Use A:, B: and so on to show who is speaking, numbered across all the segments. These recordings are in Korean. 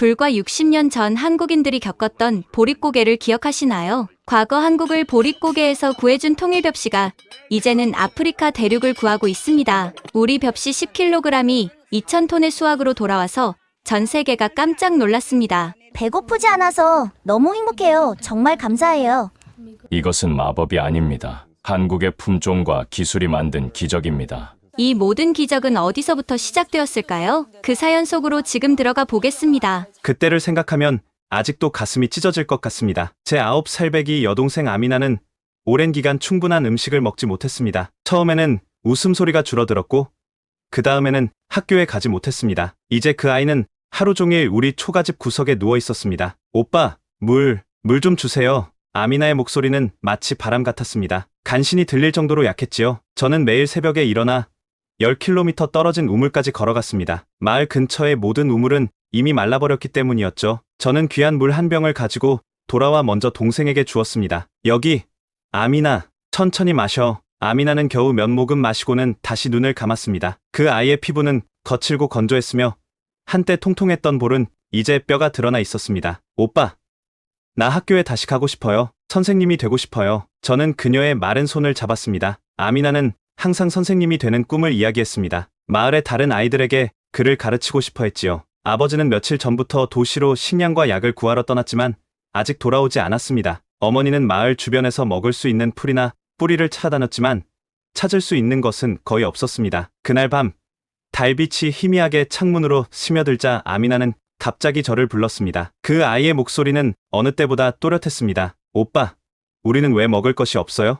A: 불과 60년 전 한국인들이 겪었던 보릿고개를 기억하시나요? 과거 한국을 보릿고개에서 구해준 통일벽시가 이제는 아프리카 대륙을 구하고 있습니다. 우리 벽시 10kg이 2,000톤의 수확으로 돌아와서 전 세계가 깜짝 놀랐습니다.
B: 배고프지 않아서 너무 행복해요. 정말 감사해요.
C: 이것은 마법이 아닙니다. 한국의 품종과 기술이 만든 기적입니다.
A: 이 모든 기적은 어디서부터 시작되었을까요? 그 사연 속으로 지금 들어가 보겠습니다.
D: 그때를 생각하면 아직도 가슴이 찢어질 것 같습니다. 제 9살배기 여동생 아미나는 오랜 기간 충분한 음식을 먹지 못했습니다. 처음에는 웃음소리가 줄어들었고 그 다음에는 학교에 가지 못했습니다. 이제 그 아이는 하루 종일 우리 초가집 구석에 누워 있었습니다. 오빠, 물 좀 주세요. 아미나의 목소리는 마치 바람 같았습니다. 간신히 들릴 정도로 약했지요. 저는 매일 새벽에 일어나 10km 떨어진 우물까지 걸어갔습니다. 마을 근처의 모든 우물은 이미 말라버렸기 때문이었죠. 저는 귀한 물 한 병을 가지고 돌아와 먼저 동생에게 주었습니다. 여기, 아미나, 천천히 마셔. 아미나는 겨우 몇 모금 마시고는 다시 눈을 감았습니다. 그 아이의 피부는 거칠고 건조했으며 한때 통통했던 볼은 이제 뼈가 드러나 있었습니다. 오빠, 나 학교에 다시 가고 싶어요. 선생님이 되고 싶어요. 저는 그녀의 마른 손을 잡았습니다. 아미나는 항상 선생님이 되는 꿈을 이야기했습니다. 마을의 다른 아이들에게 그를 가르치고 싶어 했지요. 아버지는 며칠 전부터 도시로 식량과 약을 구하러 떠났지만 아직 돌아오지 않았습니다. 어머니는 마을 주변에서 먹을 수 있는 풀이나 뿌리를 찾아다녔지만 찾을 수 있는 것은 거의 없었습니다. 그날 밤 달빛이 희미하게 창문으로 스며들자 아미나는 갑자기 저를 불렀습니다. 그 아이의 목소리는 어느 때보다 또렷했습니다. 오빠, 우리는 왜 먹을 것이 없어요?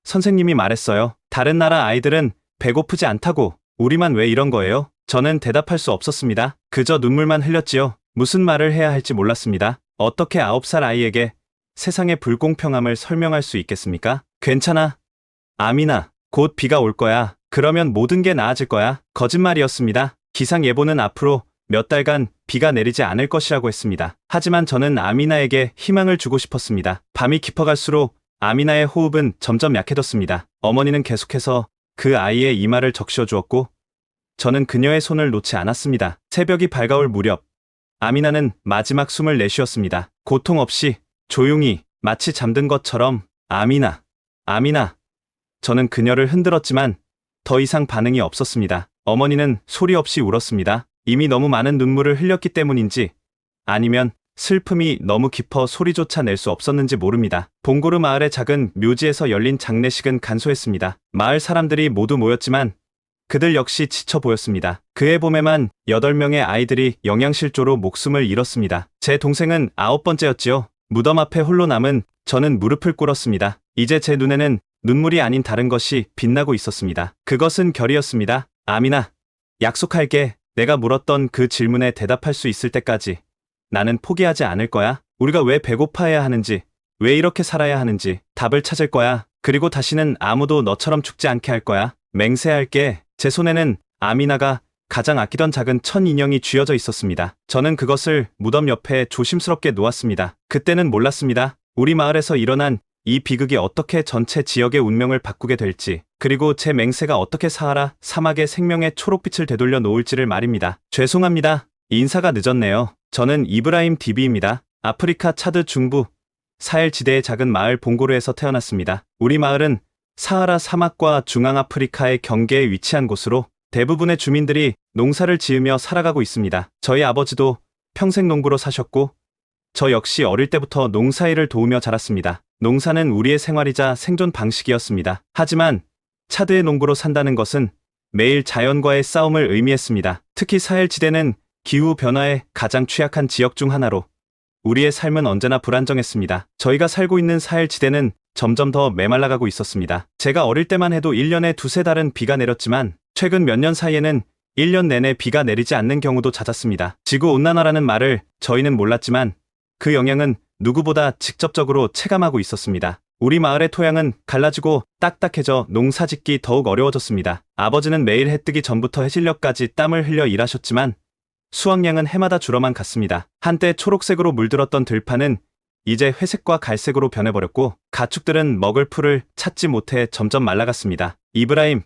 D: 선생님이 말했어요. 다른 나라 아이들은 배고프지 않다고. 우리만 왜 이런 거예요? 저는 대답할 수 없었습니다. 그저 눈물만 흘렸지요. 무슨 말을 해야 할지 몰랐습니다. 어떻게 9살 아이에게 세상의 불공평함을 설명할 수 있겠습니까? 괜찮아. 아미나, 곧 비가 올 거야. 그러면 모든 게 나아질 거야. 거짓말이었습니다. 기상예보는 앞으로 몇 달간 비가 내리지 않을 것이라고 했습니다. 하지만 저는 아미나에게 희망을 주고 싶었습니다. 밤이 깊어갈수록 아미나의 호흡은 점점 약해졌습니다. 어머니는 계속해서 그 아이의 이마를 적셔 주었고 저는 그녀의 손을 놓지 않았습니다. 새벽이 밝아올 무렵 아미나는 마지막 숨을 내쉬었습니다. 고통 없이 조용히 마치 잠든 것처럼 아미나, 아미나. 저는 그녀를 흔들었지만 더 이상 반응이 없었습니다. 어머니는 소리 없이 울었습니다. 이미 너무 많은 눈물을 흘렸기 때문인지 아니면 슬픔이 너무 깊어 소리조차 낼 수 없었는지 모릅니다. 봉고르 마을의 작은 묘지에서 열린 장례식은 간소했습니다. 마을 사람들이 모두 모였지만 그들 역시 지쳐 보였습니다. 그해 봄에만 8명의 아이들이 영양실조로 목숨을 잃었습니다. 제 동생은 9번째였지요. 무덤 앞에 홀로 남은 저는 무릎을 꿇었습니다. 이제 제 눈에는 눈물이 아닌 다른 것이 빛나고 있었습니다. 그것은 결이었습니다. 아미나, 약속할게. 내가 물었던 그 질문에 대답할 수 있을 때까지 나는 포기하지 않을 거야. 우리가 왜 배고파해야 하는지, 왜 이렇게 살아야 하는지 답을 찾을 거야. 그리고 다시는 아무도 너처럼 죽지 않게 할 거야. 맹세할게. 제 손에는 아미나가 가장 아끼던 작은 천 인형이 쥐어져 있었습니다. 저는 그것을 무덤 옆에 조심스럽게 놓았습니다. 그때는 몰랐습니다. 우리 마을에서 일어난 이 비극이 어떻게 전체 지역의 운명을 바꾸게 될지, 그리고 제 맹세가 어떻게 사하라 사막의 생명의 초록빛을 되돌려 놓을지를 말입니다. 죄송합니다. 인사가 늦었네요. 저는 이브라임 디비입니다. 아프리카 차드 중부 사헬 지대의 작은 마을 봉고르에서 태어났습니다. 우리 마을은 사하라 사막과 중앙아프리카의 경계에 위치한 곳으로 대부분의 주민들이 농사를 지으며 살아가고 있습니다. 저희 아버지도 평생 농부로 사셨고 저 역시 어릴 때부터 농사일을 도우며 자랐습니다. 농사는 우리의 생활이자 생존 방식이었습니다. 하지만 차드의 농부로 산다는 것은 매일 자연과의 싸움을 의미했습니다. 특히 사헬 지대는 기후 변화에 가장 취약한 지역 중 하나로 우리의 삶은 언제나 불안정했습니다. 저희가 살고 있는 사헬 지대는 점점 더 메말라가고 있었습니다. 제가 어릴 때만 해도 1년에 두세 달은 비가 내렸지만 최근 몇 년 사이에는 1년 내내 비가 내리지 않는 경우도 잦았습니다. 지구온난화라는 말을 저희는 몰랐지만 그 영향은 누구보다 직접적으로 체감하고 있었습니다. 우리 마을의 토양은 갈라지고 딱딱해져 농사짓기 더욱 어려워졌습니다. 아버지는 매일 해 뜨기 전부터 해질녘까지 땀을 흘려 일하셨지만 수확량은 해마다 줄어만 갔습니다. 한때 초록색으로 물들었던 들판은 이제 회색과 갈색으로 변해버렸고 가축들은 먹을 풀을 찾지 못해 점점 말라갔습니다. 이브라임,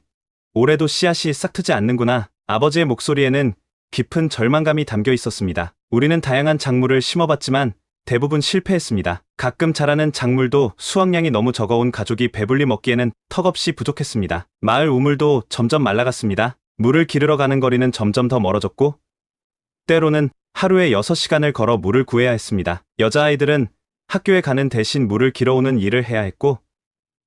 D: 올해도 씨앗이 싹트지 않는구나. 아버지의 목소리에는 깊은 절망감이 담겨 있었습니다. 우리는 다양한 작물을 심어봤지만 대부분 실패했습니다. 가끔 자라는 작물도 수확량이 너무 적어온 가족이 배불리 먹기에는 턱없이 부족했습니다. 마을 우물도 점점 말라갔습니다. 물을 기르러 가는 거리는 점점 더 멀어졌고 때로는 하루에 6시간을 걸어 물을 구해야 했습니다. 여자아이들은 학교에 가는 대신 물을 길어오는 일을 해야 했고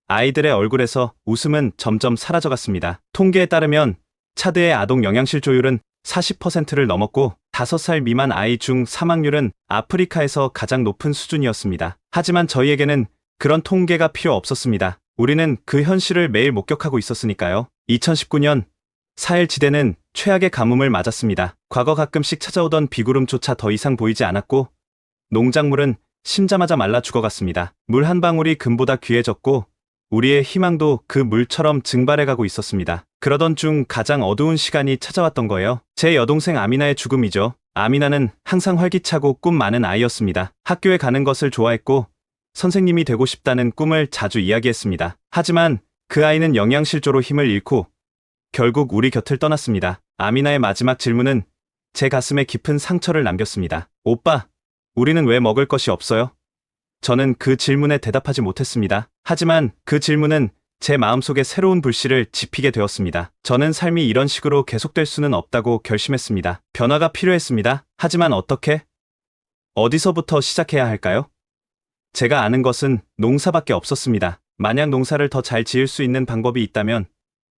D: 아이들의 얼굴에서 웃음은 점점 사라져갔습니다. 통계에 따르면 차드의 아동 영양실 조율은 40%를 넘었고 5살 미만 아이 중 사망률은 아프리카에서 가장 높은 수준이었습니다. 하지만 저희에게는 그런 통계가 필요 없었습니다. 우리는 그 현실을 매일 목격하고 있었으니까요. 2019년 사헬지대는 최악의 가뭄을 맞았습니다. 과거 가끔씩 찾아오던 비구름조차 더 이상 보이지 않았고 농작물은 심자마자 말라 죽어갔습니다. 물 한 방울이 금보다 귀해졌고 우리의 희망도 그 물처럼 증발해가고 있었습니다. 그러던 중 가장 어두운 시간이 찾아왔던 거예요. 제 여동생 아미나의 죽음이죠. 아미나는 항상 활기차고 꿈 많은 아이였습니다. 학교에 가는 것을 좋아했고 선생님이 되고 싶다는 꿈을 자주 이야기했습니다. 하지만 그 아이는 영양실조로 힘을 잃고 결국 우리 곁을 떠났습니다. 아미나의 마지막 질문은 제 가슴에 깊은 상처를 남겼습니다. 오빠, 우리는 왜 먹을 것이 없어요? 저는 그 질문에 대답하지 못했습니다. 하지만 그 질문은 제 마음속에 새로운 불씨를 지피게 되었습니다. 저는 삶이 이런 식으로 계속될 수는 없다고 결심했습니다. 변화가 필요했습니다. 하지만 어떻게? 어디서부터 시작해야 할까요? 제가 아는 것은 농사밖에 없었습니다. 만약 농사를 더 잘 지을 수 있는 방법이 있다면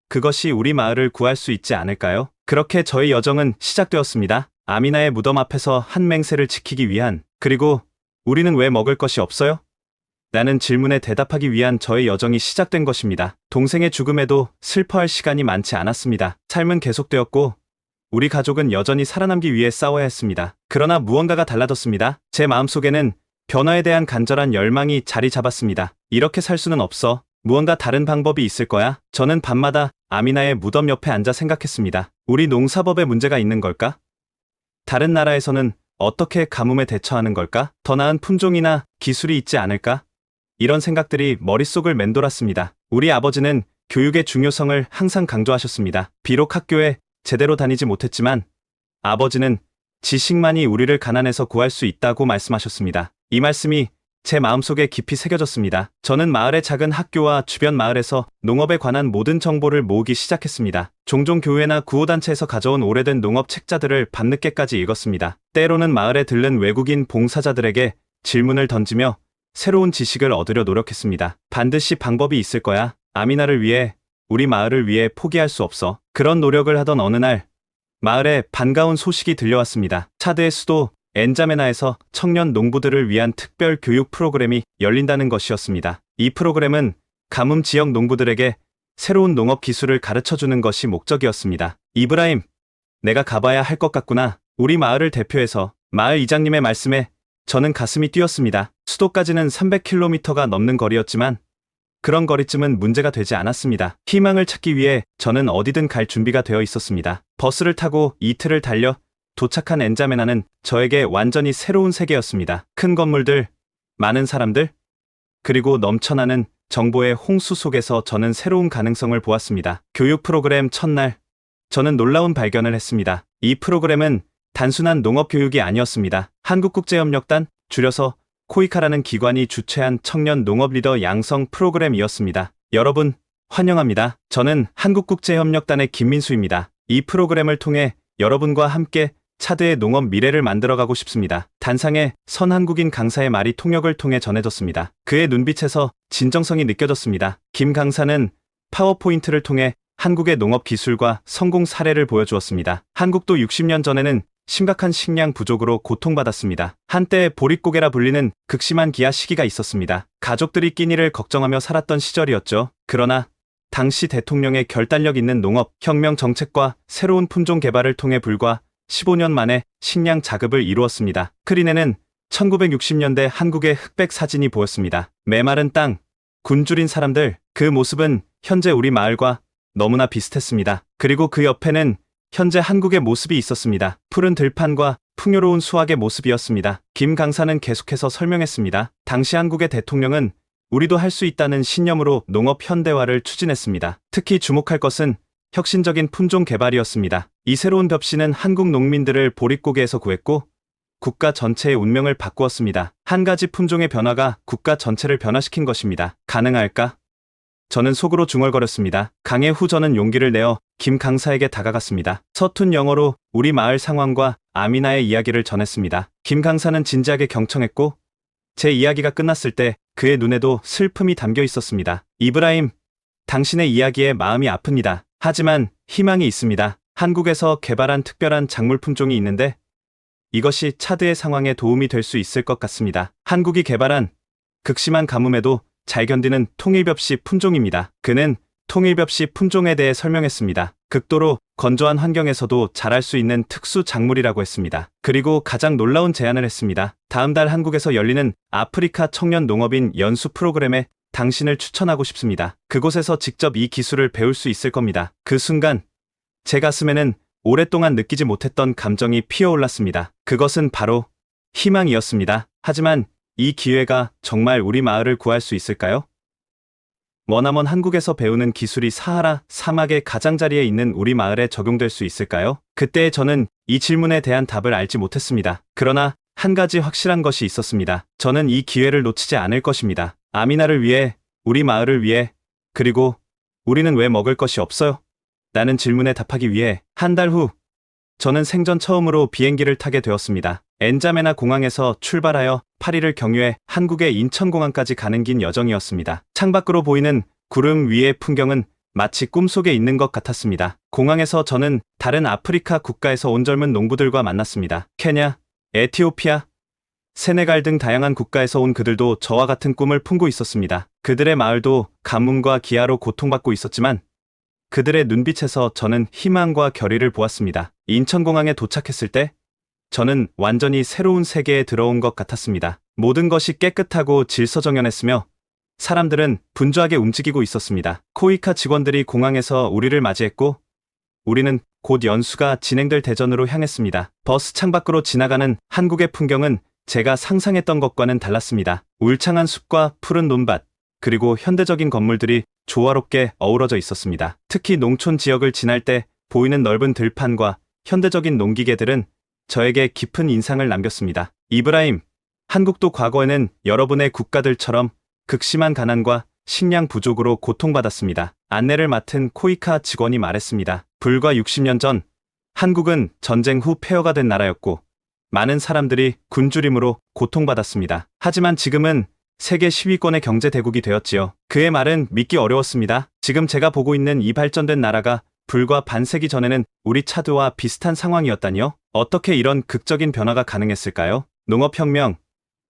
D: 그것이 우리 마을을 구할 수 있지 않을까요? 그렇게 저의 여정은 시작되었습니다. 아미나의 무덤 앞에서 한 맹세를 지키기 위한, 그리고 우리는 왜 먹을 것이 없어요? 라는 질문에 대답하기 위한 저의 여정이 시작된 것입니다. 동생의 죽음에도 슬퍼할 시간이 많지 않았습니다. 삶은 계속되었고 우리 가족은 여전히 살아남기 위해 싸워야 했습니다. 그러나 무언가가 달라졌습니다. 제 마음속에는 변화에 대한 간절한 열망이 자리 잡았습니다. 이렇게 살 수는 없어. 무언가 다른 방법이 있을 거야. 저는 밤마다 아미나의 무덤 옆에 앉아 생각했습니다. 우리 농사법에 문제가 있는 걸까? 다른 나라에서는 어떻게 가뭄에 대처하는 걸까? 더 나은 품종이나 기술이 있지 않을까? 이런 생각들이 머릿속을 맴돌았습니다. 우리 아버지는 교육의 중요성을 항상 강조하셨습니다. 비록 학교에 제대로 다니지 못했지만 아버지는 지식만이 우리를 가난에서 구할 수 있다고 말씀하셨습니다. 이 말씀이 제 마음속에 깊이 새겨졌습니다. 저는 마을의 작은 학교와 주변 마을에서 농업에 관한 모든 정보를 모으기 시작했습니다. 종종 교회나 구호단체에서 가져온 오래된 농업 책자들을 밤늦게까지 읽었습니다. 때로는 마을에 들른 외국인 봉사자들에게 질문을 던지며 새로운 지식을 얻으려 노력했습니다. 반드시 방법이 있을 거야. 아미나를 위해, 우리 마을을 위해 포기할 수 없어. 그런 노력을 하던 어느 날 마을에 반가운 소식이 들려왔습니다. 차드의 수도 엔자메나에서 청년 농부들을 위한 특별 교육 프로그램이 열린다는 것이었습니다. 이 프로그램은 가뭄 지역 농부들에게 새로운 농업 기술을 가르쳐주는 것이 목적이었습니다. 이브라임, 내가 가봐야 할 것 같구나. 우리 마을을 대표해서. 마을 이장님의 말씀에 저는 가슴이 뛰었습니다. 수도까지는 300km가 넘는 거리였지만 그런 거리쯤은 문제가 되지 않았습니다. 희망을 찾기 위해 저는 어디든 갈 준비가 되어 있었습니다. 버스를 타고 이틀을 달려 도착한 엔자메나는 저에게 완전히 새로운 세계였습니다. 큰 건물들, 많은 사람들, 그리고 넘쳐나는 정보의 홍수 속에서 저는 새로운 가능성을 보았습니다. 교육 프로그램 첫날, 저는 놀라운 발견을 했습니다. 이 프로그램은 단순한 농업 교육이 아니었습니다. 한국국제협력단, 줄여서 코이카라는 기관이 주최한 청년 농업 리더 양성 프로그램이었습니다. 여러분, 환영합니다. 저는 한국국제협력단의 김민수입니다. 이 프로그램을 통해 여러분과 함께 차드의 농업 미래를 만들어가고 싶습니다. 단상에 선 한국인 강사의 말이 통역을 통해 전해졌습니다. 그의 눈빛에서 진정성이 느껴졌습니다. 김 강사는 파워포인트를 통해 한국의 농업 기술과 성공 사례를 보여주었습니다. 한국도 60년 전에는 심각한 식량 부족으로 고통받았습니다. 한때 보릿고개라 불리는 극심한 기아 시기가 있었습니다. 가족들이 끼니를 걱정하며 살았던 시절이었죠. 그러나 당시 대통령의 결단력 있는 농업 혁명 정책과 새로운 품종 개발을 통해 불과 15년 만에 식량 자급을 이루었습니다. 크린에는 1960년대 한국의 흑백 사진이 보였습니다. 메마른 땅, 굶주린 사람들, 그 모습은 현재 우리 마을과 너무나 비슷했습니다. 그리고 그 옆에는 현재 한국의 모습이 있었습니다. 푸른 들판과 풍요로운 수확의 모습이었습니다. 김 강사는 계속해서 설명했습니다. 당시 한국의 대통령은 우리도 할 수 있다는 신념으로 농업 현대화를 추진했습니다. 특히 주목할 것은 혁신적인 품종 개발이었습니다. 이 새로운 벽신은 한국 농민들을 보릿고개에서 구했고 국가 전체의 운명을 바꾸었습니다. 한 가지 품종의 변화가 국가 전체를 변화시킨 것입니다. 가능할까? 저는 속으로 중얼거렸습니다. 강해 후 저는 용기를 내어 김 강사에게 다가갔습니다. 서툰 영어로 우리 마을 상황과 아미나의 이야기를 전했습니다. 김 강사는 진지하게 경청했고 제 이야기가 끝났을 때 그의 눈에도 슬픔이 담겨 있었습니다. 이브라임, 당신의 이야기에 마음이 아픕니다. 하지만 희망이 있습니다. 한국에서 개발한 특별한 작물 품종이 있는데 이것이 차드의 상황에 도움이 될 수 있을 것 같습니다. 한국이 개발한 극심한 가뭄에도 잘 견디는 통일벽씨 품종입니다. 그는 통일벽씨 품종에 대해 설명했습니다. 극도로 건조한 환경에서도 자랄 수 있는 특수 작물이라고 했습니다. 그리고 가장 놀라운 제안을 했습니다. 다음 달 한국에서 열리는 아프리카 청년 농업인 연수 프로그램에 당신을 추천하고 싶습니다. 그곳에서 직접 이 기술을 배울 수 있을 겁니다. 그 순간 제 가슴에는 오랫동안 느끼지 못했던 감정이 피어올랐습니다. 그것은 바로 희망이었습니다. 하지만 이 기회가 정말 우리 마을을 구할 수 있을까요? 머나먼 한국에서 배우는 기술이 사하라 사막의 가장자리에 있는 우리 마을에 적용될 수 있을까요? 그때 저는 이 질문에 대한 답을 알지 못했습니다. 그러나 한 가지 확실한 것이 있었습니다. 저는 이 기회를 놓치지 않을 것입니다. 아미나를 위해, 우리 마을을 위해, 그리고 우리는 왜 먹을 것이 없어요? 라는 질문에 답하기 위해 한 달 후 저는 생전 처음으로 비행기를 타게 되었습니다. 엔자메나 공항에서 출발하여 파리를 경유해 한국의 인천공항까지 가는 긴 여정이었습니다. 창밖으로 보이는 구름 위의 풍경은 마치 꿈속에 있는 것 같았습니다. 공항에서 저는 다른 아프리카 국가에서 온 젊은 농부들과 만났습니다. 케냐, 에티오피아, 세네갈 등 다양한 국가에서 온 그들도 저와 같은 꿈을 품고 있었습니다. 그들의 마을도 가뭄과 기아로 고통받고 있었지만 그들의 눈빛에서 저는 희망과 결의를 보았습니다. 인천공항에 도착했을 때 저는 완전히 새로운 세계에 들어온 것 같았습니다. 모든 것이 깨끗하고 질서정연했으며 사람들은 분주하게 움직이고 있었습니다. 코이카 직원들이 공항에서 우리를 맞이했고 우리는 곧 연수가 진행될 대전으로 향했습니다. 버스 창밖으로 지나가는 한국의 풍경은 제가 상상했던 것과는 달랐습니다. 울창한 숲과 푸른 논밭, 그리고 현대적인 건물들이 조화롭게 어우러져 있었습니다. 특히 농촌 지역을 지날 때 보이는 넓은 들판과 현대적인 농기계들은 저에게 깊은 인상을 남겼습니다. 이브라임, 한국도 과거에는 여러분의 국가들처럼 극심한 가난과 식량 부족으로 고통받았습니다. 안내를 맡은 코이카 직원이 말했습니다. 불과 60년 전 한국은 전쟁 후 폐허가 된 나라였고 많은 사람들이 굶주림으로 고통받았습니다. 하지만 지금은 세계 10위권의 경제 대국이 되었지요. 그의 말은 믿기 어려웠습니다. 지금 제가 보고 있는 이 발전된 나라가 불과 반세기 전에는 우리 차드와 비슷한 상황이었다니요? 어떻게 이런 극적인 변화가 가능했을까요? 농업혁명,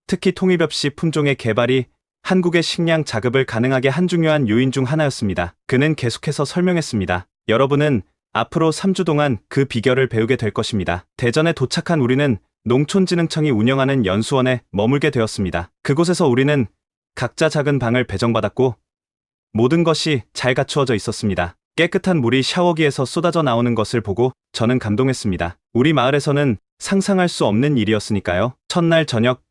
D: 특히 통일벽씨 품종의 개발이 한국의 식량 자급을 가능하게 한 중요한 요인 중 하나였습니다. 그는 계속해서 설명했습니다. 여러분은 앞으로 3주 동안 그 비결을 배우게 될 것입니다. 대전에 도착한 우리는 농촌진흥청이 운영하는 연수원에 머물게 되었습니다. 그곳에서 우리는 각자 작은 방을 배정받았고 모든 것이 잘 갖추어져 있었습니다. 깨끗한 물이 샤워기에서 쏟아져 나오는 것을 보고 저는 감동했습니다. 우리 마을에서는 상상할 수 없는 일이었으니까요. 첫날 저녁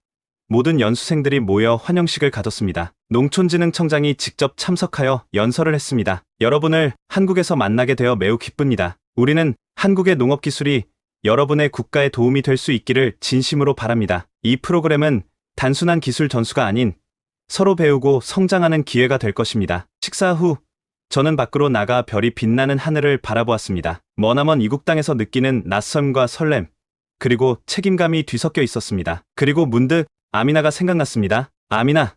D: 모든 연수생들이 모여 환영식을 가졌습니다. 농촌진흥청장이 직접 참석하여 연설을 했습니다. 여러분을 한국에서 만나게 되어 매우 기쁩니다. 우리는 한국의 농업기술이 여러분의 국가에 도움이 될 수 있기를 진심으로 바랍니다. 이 프로그램은 단순한 기술 전수가 아닌 서로 배우고 성장하는 기회가 될 것입니다. 식사 후 저는 밖으로 나가 별이 빛나는 하늘을 바라보았습니다. 머나먼 이국 땅에서 느끼는 낯섦과 설렘, 그리고 책임감이 뒤섞여 있었습니다. 그리고 문득 아미나가 생각났습니다. 아미나,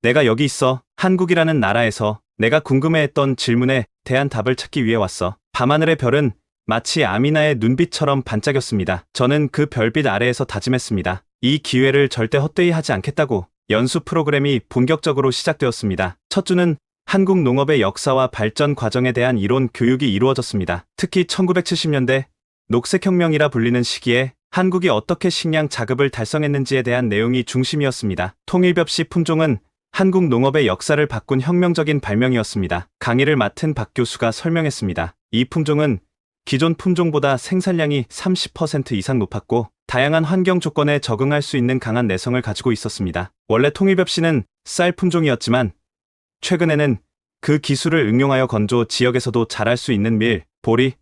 D: 내가 여기 있어. 한국이라는 나라에서 내가 궁금해했던 질문에 대한 답을 찾기 위해 왔어. 밤하늘의 별은 마치 아미나의 눈빛처럼 반짝였습니다. 저는 그 별빛 아래에서 다짐했습니다. 이 기회를 절대 헛되이 하지 않겠다고. 연수 프로그램이 본격적으로 시작되었습니다. 첫 주는 한국 농업의 역사와 발전 과정에 대한 이론 교육이 이루어졌습니다. 특히 1970년대 녹색혁명이라 불리는 시기에 한국이 어떻게 식량 자급을 달성했는지에 대한 내용이 중심이었습니다. 통일벽씨 품종은 한국 농업의 역사를 바꾼 혁명적인 발명이었습니다. 강의를 맡은 박 교수가 설명했습니다. 이 품종은 기존 품종보다 생산량이 30% 이상 높았고 다양한 환경 조건에 적응할 수 있는 강한 내성을 가지고 있었습니다. 원래 통일벽씨는 쌀 품종이었지만 최근에는 그 기술을 응용하여 건조 지역에서도 자랄 수 있는 밀, 보리,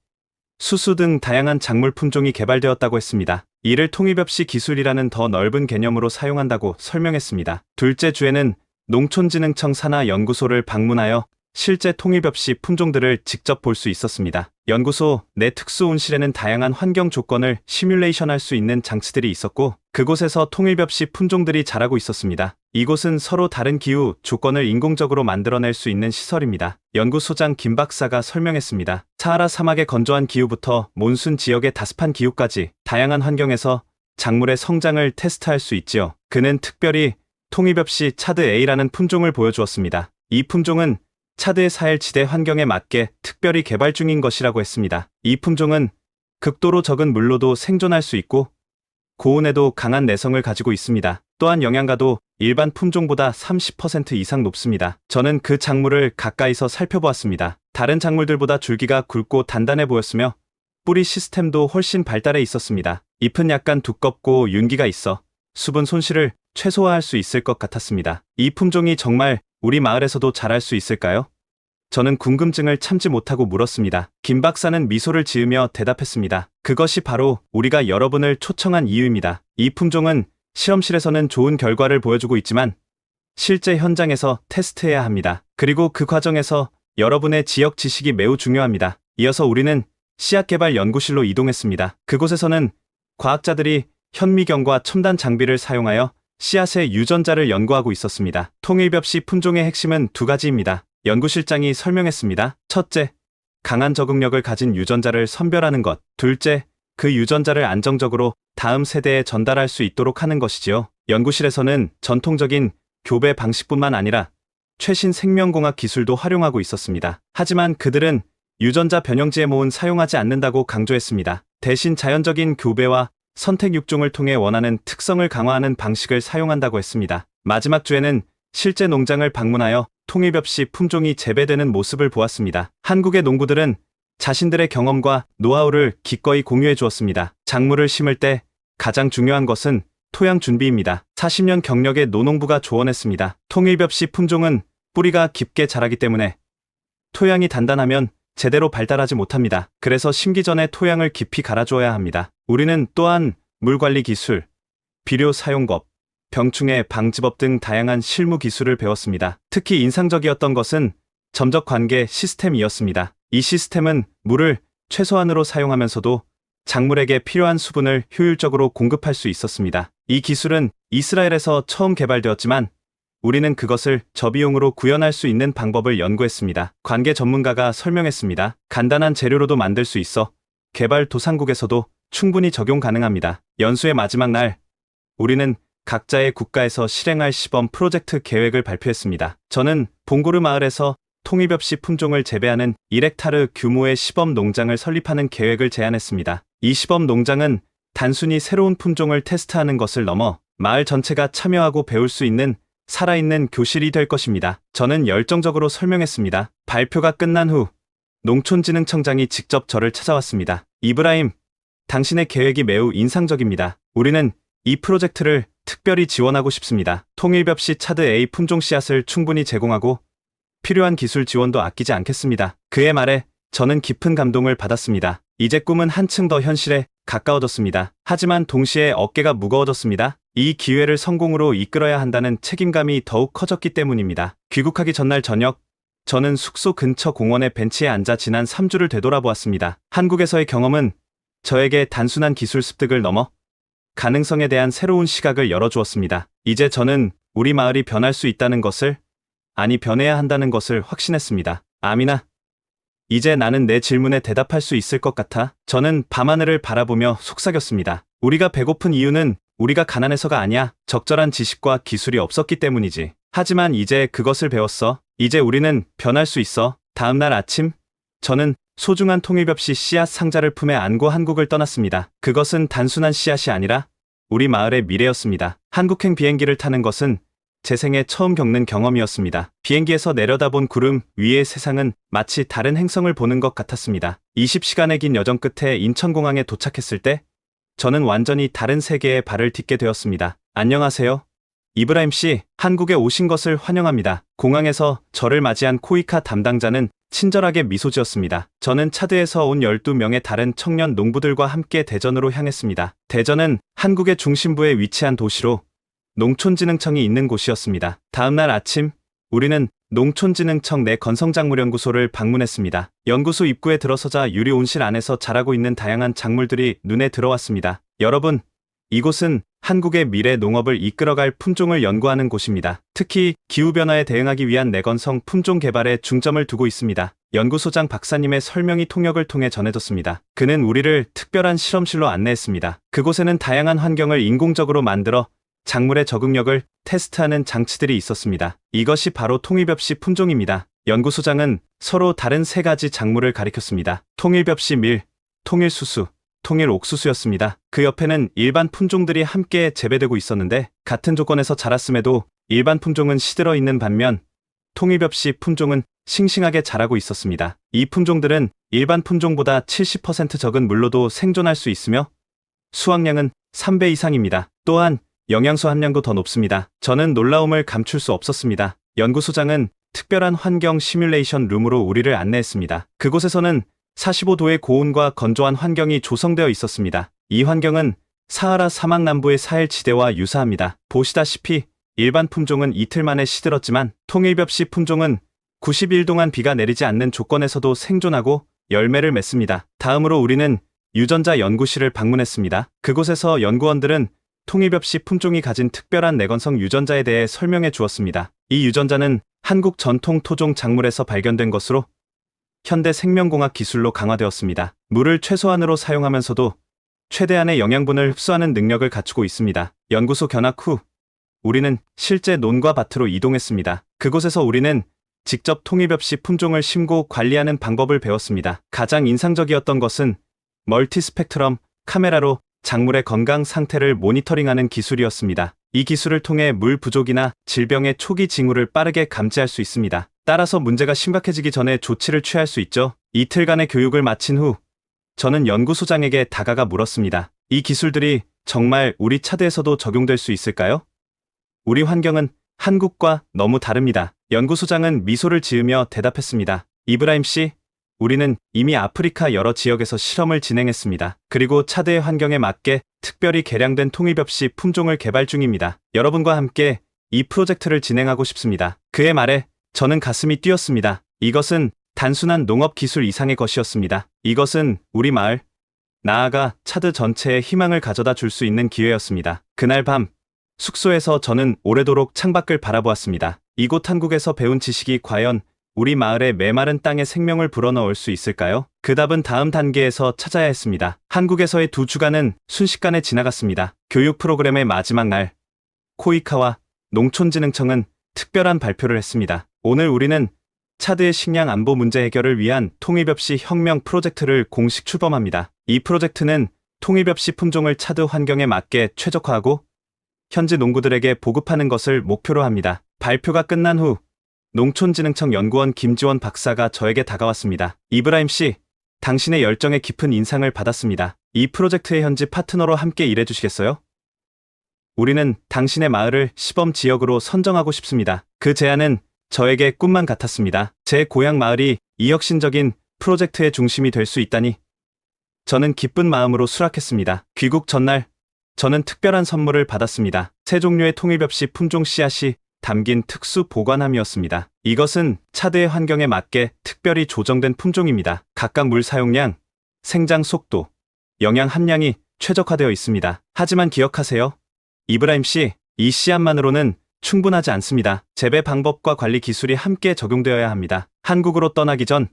D: 수수 등 다양한 작물 품종이 개발되었다고 했습니다. 이를 통일벽시 기술이라는 더 넓은 개념으로 사용한다고 설명했습니다. 둘째 주에는 농촌진흥청 산하연구소를 방문하여 실제 통일벽시 품종들을 직접 볼 수 있었습니다. 연구소 내 특수 온실에는 다양한 환경 조건을 시뮬레이션할 수 있는 장치들이 있었고 그곳에서 통일벽시 품종들이 자라고 있었습니다. 이곳은 서로 다른 기후 조건을 인공적으로 만들어낼 수 있는 시설입니다. 연구소장 김 박사가 설명했습니다. 사하라 사막의 건조한 기후부터 몬순 지역의 다습한 기후까지 다양한 환경에서 작물의 성장을 테스트할 수 있지요. 그는 특별히 통일벽시 차드 A라는 품종을 보여주었습니다. 이 품종은 차드의 사헬 지대 환경에 맞게 특별히 개발 중인 것이라고 했습니다. 이 품종은 극도로 적은 물로도 생존할 수 있고 고온에도 강한 내성을 가지고 있습니다. 또한 영양가도 일반 품종보다 30% 이상 높습니다. 저는 그 작물을 가까이서 살펴보았습니다. 다른 작물들보다 줄기가 굵고 단단해 보였으며 뿌리 시스템도 훨씬 발달해 있었습니다. 잎은 약간 두껍고 윤기가 있어 수분 손실을 최소화할 수 있을 것 같았습니다. 이 품종이 정말 우리 마을에서도 자랄 수 있을까요? 저는 궁금증을 참지 못하고 물었습니다. 김 박사는 미소를 지으며 대답했습니다. 그것이 바로 우리가 여러분을 초청한 이유입니다. 이 품종은 실험실에서는 좋은 결과를 보여주고 있지만 실제 현장에서 테스트해야 합니다. 그리고 그 과정에서 여러분의 지역 지식이 매우 중요합니다. 이어서 우리는 씨앗 개발 연구실로 이동했습니다. 그곳에서는 과학자들이 현미경과 첨단 장비를 사용하여 씨앗의 유전자를 연구하고 있었습니다. 통일벽시 품종의 핵심은 두 가지입니다. 연구실장이 설명했습니다. 첫째, 강한 적응력을 가진 유전자를 선별하는 것. 둘째, 그 유전자를 안정적으로 다음 세대에 전달할 수 있도록 하는 것이지요. 연구실에서는 전통적인 교배 방식뿐만 아니라 최신 생명공학 기술도 활용하고 있었습니다. 하지만 그들은 유전자 변형 GMO는 사용하지 않는다고 강조했습니다. 대신 자연적인 교배와 선택 육종을 통해 원하는 특성을 강화하는 방식을 사용한다고 했습니다. 마지막 주에는 실제 농장을 방문하여 통일벽시 품종이 재배되는 모습을 보았습니다. 한국의 농부들은 자신들의 경험과 노하우를 기꺼이 공유해 주었습니다. 작물을 심을 때 가장 중요한 것은 토양 준비입니다. 40년 경력의 노농부가 조언했습니다. 통일벽시 품종은 뿌리가 깊게 자라기 때문에 토양이 단단하면 제대로 발달하지 못합니다. 그래서 심기 전에 토양을 깊이 갈아주어야 합니다. 우리는 또한 물관리 기술, 비료 사용법, 병충해 방지법 등 다양한 실무 기술을 배웠습니다. 특히 인상적이었던 것은 점적 관계 시스템이었습니다. 이 시스템은 물을 최소한으로 사용하면서도 작물에게 필요한 수분을 효율적으로 공급할 수 있었습니다. 이 기술은 이스라엘에서 처음 개발되었지만 우리는 그것을 저비용으로 구현할 수 있는 방법을 연구했습니다. 관계 전문가가 설명했습니다. 간단한 재료로도 만들 수 있어 개발도상국에서도 충분히 적용 가능합니다. 연수의 마지막 날, 우리는 각자의 국가에서 실행할 시범 프로젝트 계획을 발표했습니다. 저는 봉고르 마을에서 통일벽시 품종을 재배하는 1헥타르 규모의 시범 농장을 설립하는 계획을 제안했습니다. 이 시범 농장은 단순히 새로운 품종을 테스트하는 것을 넘어 마을 전체가 참여하고 배울 수 있는 살아있는 교실이 될 것입니다. 저는 열정적으로 설명했습니다. 발표가 끝난 후 농촌진흥청장이 직접 저를 찾아왔습니다. 이브라임, 당신의 계획이 매우 인상적입니다. 우리는 이 프로젝트를 특별히 지원하고 싶습니다. 통일벽시 차드 A 품종 씨앗을 충분히 제공하고 필요한 기술 지원도 아끼지 않겠습니다. 그의 말에 저는 깊은 감동을 받았습니다. 이제 꿈은 한층 더 현실에 가까워졌습니다. 하지만 동시에 어깨가 무거워졌습니다. 이 기회를 성공으로 이끌어야 한다는 책임감이 더욱 커졌기 때문입니다. 귀국하기 전날 저녁, 저는 숙소 근처 공원의 벤치에 앉아 지난 3주를 되돌아보았습니다. 한국에서의 경험은 저에게 단순한 기술 습득을 넘어 가능성에 대한 새로운 시각을 열어주었습니다. 이제 저는 우리 마을이 변할 수 있다는 것을, 아니 변해야 한다는 것을 확신했습니다. 아미나, 이제 나는 내 질문에 대답할 수 있을 것 같아. 저는 밤하늘을 바라보며 속삭였습니다. 우리가 배고픈 이유는 우리가 가난해서가 아니야. 적절한 지식과 기술이 없었기 때문이지. 하지만 이제 그것을 배웠어. 이제 우리는 변할 수 있어. 다음 날 아침, 저는 소중한 통일벽시 씨앗 상자를 품에 안고 한국을 떠났습니다. 그것은 단순한 씨앗이 아니라 우리 마을의 미래였습니다. 한국행 비행기를 타는 것은 제 생애 처음 겪는 경험이었습니다. 비행기에서 내려다본 구름 위의 세상은 마치 다른 행성을 보는 것 같았습니다. 20시간의 긴 여정 끝에 인천공항에 도착했을 때 저는 완전히 다른 세계에 발을 딛게 되었습니다. 안녕하세요. 이브라임 씨, 한국에 오신 것을 환영합니다. 공항에서 저를 맞이한 코이카 담당자는 친절하게 미소 지었습니다. 저는 차드에서 온 12명의 다른 청년 농부들과 함께 대전으로 향했습니다. 대전은 한국의 중심부에 위치한 도시로 농촌진흥청이 있는 곳이었습니다. 다음 날 아침, 우리는 농촌진흥청 내 건성작물연구소를 방문했습니다. 연구소 입구에 들어서자 유리 온실 안에서 자라고 있는 다양한 작물들이 눈에 들어왔습니다. 여러분, 이곳은 한국의 미래 농업을 이끌어갈 품종을 연구하는 곳입니다. 특히 기후변화에 대응하기 위한 내건성 품종 개발에 중점을 두고 있습니다. 연구소장 박사님의 설명이 통역을 통해 전해졌습니다. 그는 우리를 특별한 실험실로 안내했습니다. 그곳에는 다양한 환경을 인공적으로 만들어 작물의 적응력을 테스트하는 장치들이 있었습니다. 이것이 바로 통일벽시 품종입니다. 연구소장은 서로 다른 세 가지 작물을 가리켰습니다. 통일벽시 밀, 통일수수, 통일옥수수였습니다. 그 옆에는 일반 품종들이 함께 재배되고 있었는데 같은 조건에서 자랐음에도 일반 품종은 시들어 있는 반면 통일벽시 품종은 싱싱하게 자라고 있었습니다. 이 품종들은 일반 품종보다 70% 적은 물로도 생존할 수 있으며 수확량은 3배 이상입니다. 또한 영양소 함량도 더 높습니다. 저는 놀라움을 감출 수 없었습니다. 연구소장은 특별한 환경 시뮬레이션 룸으로 우리를 안내했습니다. 그곳에서는 45도의 고온과 건조한 환경이 조성되어 있었습니다. 이 환경은 사하라 사막 남부의 사헬 지대와 유사합니다. 보시다시피 일반 품종은 이틀 만에 시들었지만 통일벽시 품종은 90일 동안 비가 내리지 않는 조건에서도 생존하고 열매를 맺습니다. 다음으로 우리는 유전자 연구실을 방문했습니다. 그곳에서 연구원들은 통일벽시 품종이 가진 특별한 내건성 유전자에 대해 설명해 주었습니다. 이 유전자는 한국 전통 토종 작물에서 발견된 것으로 현대 생명공학 기술로 강화되었습니다. 물을 최소한으로 사용하면서도 최대한의 영양분을 흡수하는 능력을 갖추고 있습니다. 연구소 견학 후 우리는 실제 논과 밭으로 이동했습니다. 그곳에서 우리는 직접 통일벽시 품종을 심고 관리하는 방법을 배웠습니다. 가장 인상적이었던 것은 멀티스펙트럼 카메라로 작물의 건강 상태를 모니터링하는 기술이었습니다. 이 기술을 통해 물 부족이나 질병의 초기 징후를 빠르게 감지할 수 있습니다. 따라서 문제가 심각해지기 전에 조치를 취할 수 있죠. 이틀간의 교육을 마친 후 저는 연구소장에게 다가가 물었습니다. 이 기술들이 정말 우리 차드에서도 적용될 수 있을까요? 우리 환경은 한국과 너무 다릅니다. 연구소장은 미소를 지으며 대답했습니다. 이브라임 씨, 우리는 이미 아프리카 여러 지역에서 실험을 진행했습니다. 그리고 차드의 환경에 맞게 특별히 개량된 통일벽시 품종을 개발 중입니다. 여러분과 함께 이 프로젝트를 진행하고 싶습니다. 그의 말에 저는 가슴이 뛰었습니다. 이것은 단순한 농업 기술 이상의 것이었습니다. 이것은 우리 마을, 나아가 차드 전체에 희망을 가져다 줄 수 있는 기회였습니다. 그날 밤, 숙소에서 저는 오래도록 창밖을 바라보았습니다. 이곳 한국에서 배운 지식이 과연 우리 마을의 메마른 땅에 생명을 불어넣을 수 있을까요? 그 답은 다음 단계에서 찾아야 했습니다. 한국에서의 2주간은 순식간에 지나갔습니다. 교육 프로그램의 마지막 날, 코이카와 농촌진흥청은 특별한 발표를 했습니다. 오늘 우리는 차드의 식량 안보 문제 해결을 위한 통일벽시 혁명 프로젝트를 공식 출범합니다. 이 프로젝트는 통일벽시 품종을 차드 환경에 맞게 최적화하고 현지 농구들에게 보급하는 것을 목표로 합니다. 발표가 끝난 후 농촌진흥청 연구원 김지원 박사가 저에게 다가왔습니다. 이브라임 씨, 당신의 열정에 깊은 인상을 받았습니다. 이 프로젝트의 현지 파트너로 함께 일해주시겠어요? 우리는 당신의 마을을 시범 지역으로 선정하고 싶습니다. 그 제안은 저에게 꿈만 같았습니다. 제 고향 마을이 이 혁신적인 프로젝트의 중심이 될 수 있다니 저는 기쁜 마음으로 수락했습니다. 귀국 전날 저는 특별한 선물을 받았습니다. 세 종류의 통일벽시 품종 씨앗이 담긴 특수 보관함이었습니다. 이것은 차드의 환경에 맞게 특별히 조정된 품종입니다. 각각 물 사용량, 생장 속도, 영양 함량이 최적화되어 있습니다. 하지만 기억하세요. 이브라임 씨, 이 씨앗만으로는 충분하지 않습니다. 재배 방법과 관리 기술이 함께 적용되어야 합니다. 한국으로 떠나기 전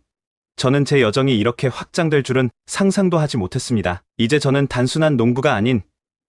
D: 저는 제 여정이 이렇게 확장될 줄은 상상도 하지 못했습니다. 이제 저는 단순한 농부가 아닌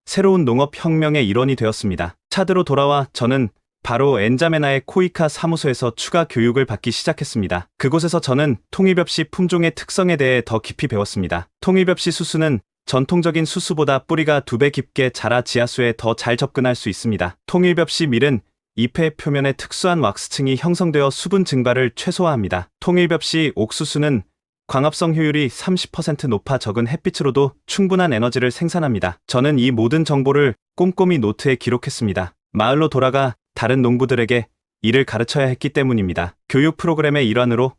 D: 새로운 농업 혁명의 일원이 되었습니다. 차드로 돌아와 저는 바로 엔자메나의 코이카 사무소에서 추가 교육을 받기 시작했습니다. 그곳에서 저는 통일벽시 품종의 특성에 대해 더 깊이 배웠습니다. 통일벽시 수수는 전통적인 수수보다 뿌리가 2배 깊게 자라 지하수에 더 잘 접근할 수 있습니다. 통일벽시 밀은 잎의 표면에 특수한 왁스층이 형성되어 수분 증발을 최소화합니다. 통일벽시 옥수수는 광합성 효율이 30% 높아 적은 햇빛으로도 충분한 에너지를 생산합니다. 저는 이 모든 정보를 꼼꼼히 노트에 기록했습니다. 마을로 돌아가 다른 농부들에게 일을 가르쳐야 했기 때문입니다. 교육 프로그램의 일환으로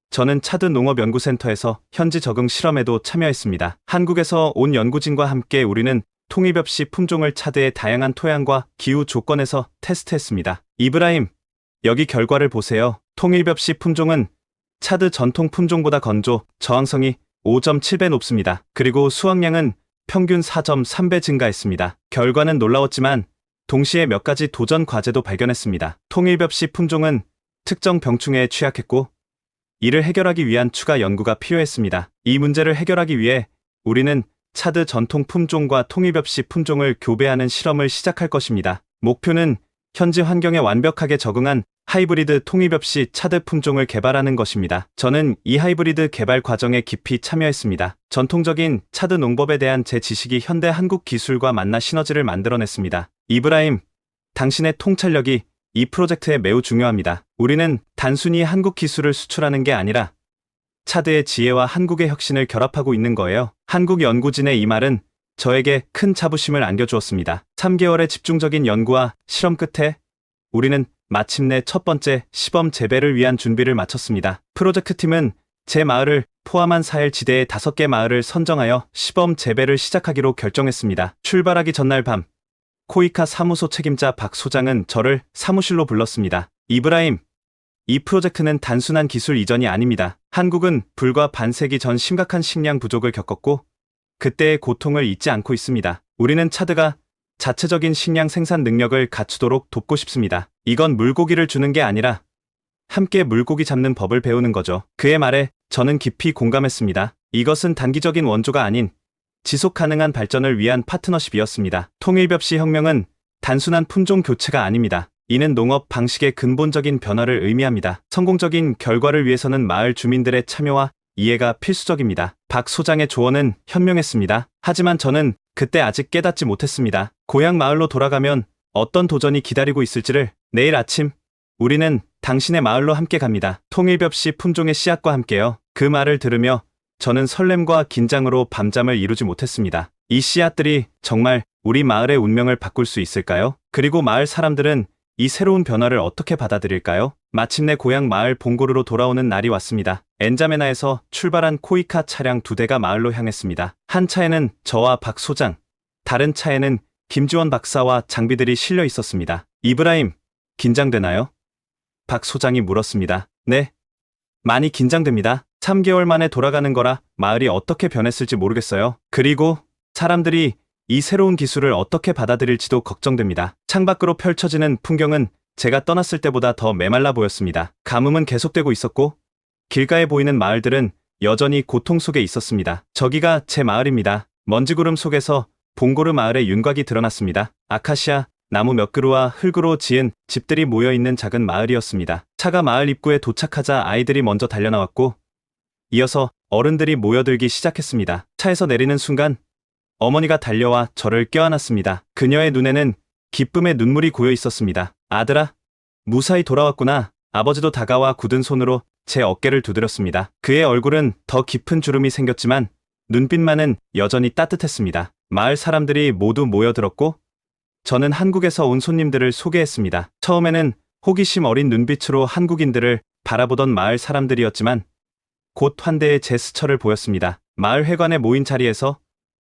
D: 저는 차드 농업연구센터에서 현지 적응 실험에도 참여했습니다. 한국에서 온 연구진과 함께 우리는 통입 없이 품종을 차드의 다양한 토양과 기후 조건에서 테스트했습니다. 이브라임, 여기 결과를 보세요. 통입 없이 품종은 차드 전통 품종보다 건조, 저항성이 5.7배 높습니다. 그리고 수확량은 평균 4.3배 증가했습니다. 결과는 놀라웠지만 동시에 몇 가지 도전 과제도 발견했습니다. 통입 없이 품종은 특정 병충해에 취약했고 이를 해결하기 위한 추가 연구가 필요했습니다. 이 문제를 해결하기 위해 우리는 차드 전통 품종과 통입 없이 품종을 교배하는 실험을 시작할 것입니다. 목표는 현지 환경에 완벽하게 적응한 하이브리드 통입 없이 차드 품종을 개발하는 것입니다. 저는 이 하이브리드 개발 과정에 깊이 참여했습니다. 전통적인 차드 농법에 대한 제 지식이 현대 한국 기술과 만나 시너지를 만들어냈습니다. 이브라임, 당신의 통찰력이 이 프로젝트에 매우 중요합니다. 우리는 단순히 한국 기술을 수출하는 게 아니라 차드의 지혜와 한국의 혁신을 결합하고 있는 거예요. 한국 연구진의 이 말은 저에게 큰 자부심을 안겨주었습니다. 3개월의 집중적인 연구와 실험 끝에 우리는 마침내 첫 번째 시범 재배를 위한 준비를 마쳤습니다. 프로젝트 팀은 제 마을을 포함한 사헬 지대의 5개 마을을 선정하여 시범 재배를 시작하기로 결정했습니다. 출발하기 전날 밤, 코이카 사무소 책임자 박 소장은 저를 사무실로 불렀습니다. 이브라임, 이 프로젝트는 단순한 기술 이전이 아닙니다. 한국은 불과 반세기 전 심각한 식량 부족을 겪었고 그때의 고통을 잊지 않고 있습니다. 우리는 차드가 자체적인 식량 생산 능력을 갖추도록 돕고 싶습니다. 이건 물고기를 주는 게 아니라 함께 물고기 잡는 법을 배우는 거죠. 그의 말에 저는 깊이 공감했습니다. 이것은 단기적인 원조가 아닌 지속 가능한 발전을 위한 파트너십이었습니다. 통일 없이 혁명은 단순한 품종 교체가 아닙니다. 이는 농업 방식의 근본적인 변화를 의미합니다. 성공적인 결과를 위해서는 마을 주민들의 참여와 이해가 필수적입니다. 박 소장의 조언은 현명했습니다. 하지만 저는 그때 아직 깨닫지 못했습니다. 고향 마을로 돌아가면 어떤 도전이 기다리고 있을지를. 내일 아침 우리는 당신의 마을로 함께 갑니다. 통일 없이 품종의 씨앗과 함께요. 그 말을 들으며 저는 설렘과 긴장으로 밤잠을 이루지 못했습니다. 이 씨앗들이 정말 우리 마을의 운명을 바꿀 수 있을까요? 그리고 마을 사람들은 이 새로운 변화를 어떻게 받아들일까요? 마침내 고향 마을 봉고르로 돌아오는 날이 왔습니다. 엔자메나에서 출발한 코이카 차량 2대가 마을로 향했습니다. 한 차에는 저와 박 소장, 다른 차에는 김지원 박사와 장비들이 실려 있었습니다. 이브라임, 긴장되나요? 박 소장이 물었습니다. 네, 많이 긴장됩니다. 3개월 만에 돌아가는 거라 마을이 어떻게 변했을지 모르겠어요. 그리고 사람들이 이 새로운 기술을 어떻게 받아들일지도 걱정됩니다. 창밖으로 펼쳐지는 풍경은 제가 떠났을 때보다 더 메말라 보였습니다. 가뭄은 계속되고 있었고 길가에 보이는 마을들은 여전히 고통 속에 있었습니다. 저기가 제 마을입니다. 먼지구름 속에서 봉고르 마을의 윤곽이 드러났습니다. 아카시아, 나무 몇 그루와 흙으로 지은 집들이 모여있는 작은 마을이었습니다. 차가 마을 입구에 도착하자 아이들이 먼저 달려나왔고 이어서 어른들이 모여들기 시작했습니다. 차에서 내리는 순간 어머니가 달려와 저를 껴안았습니다. 그녀의 눈에는 기쁨의 눈물이 고여 있었습니다. 아들아, 무사히 돌아왔구나. 아버지도 다가와 굳은 손으로 제 어깨를 두드렸습니다. 그의 얼굴은 더 깊은 주름이 생겼지만 눈빛만은 여전히 따뜻했습니다. 마을 사람들이 모두 모여들었고 저는 한국에서 온 손님들을 소개했습니다. 처음에는 호기심 어린 눈빛으로 한국인들을 바라보던 마을 사람들이었지만 곧 환대의 제스처를 보였습니다. 마을 회관에 모인 자리에서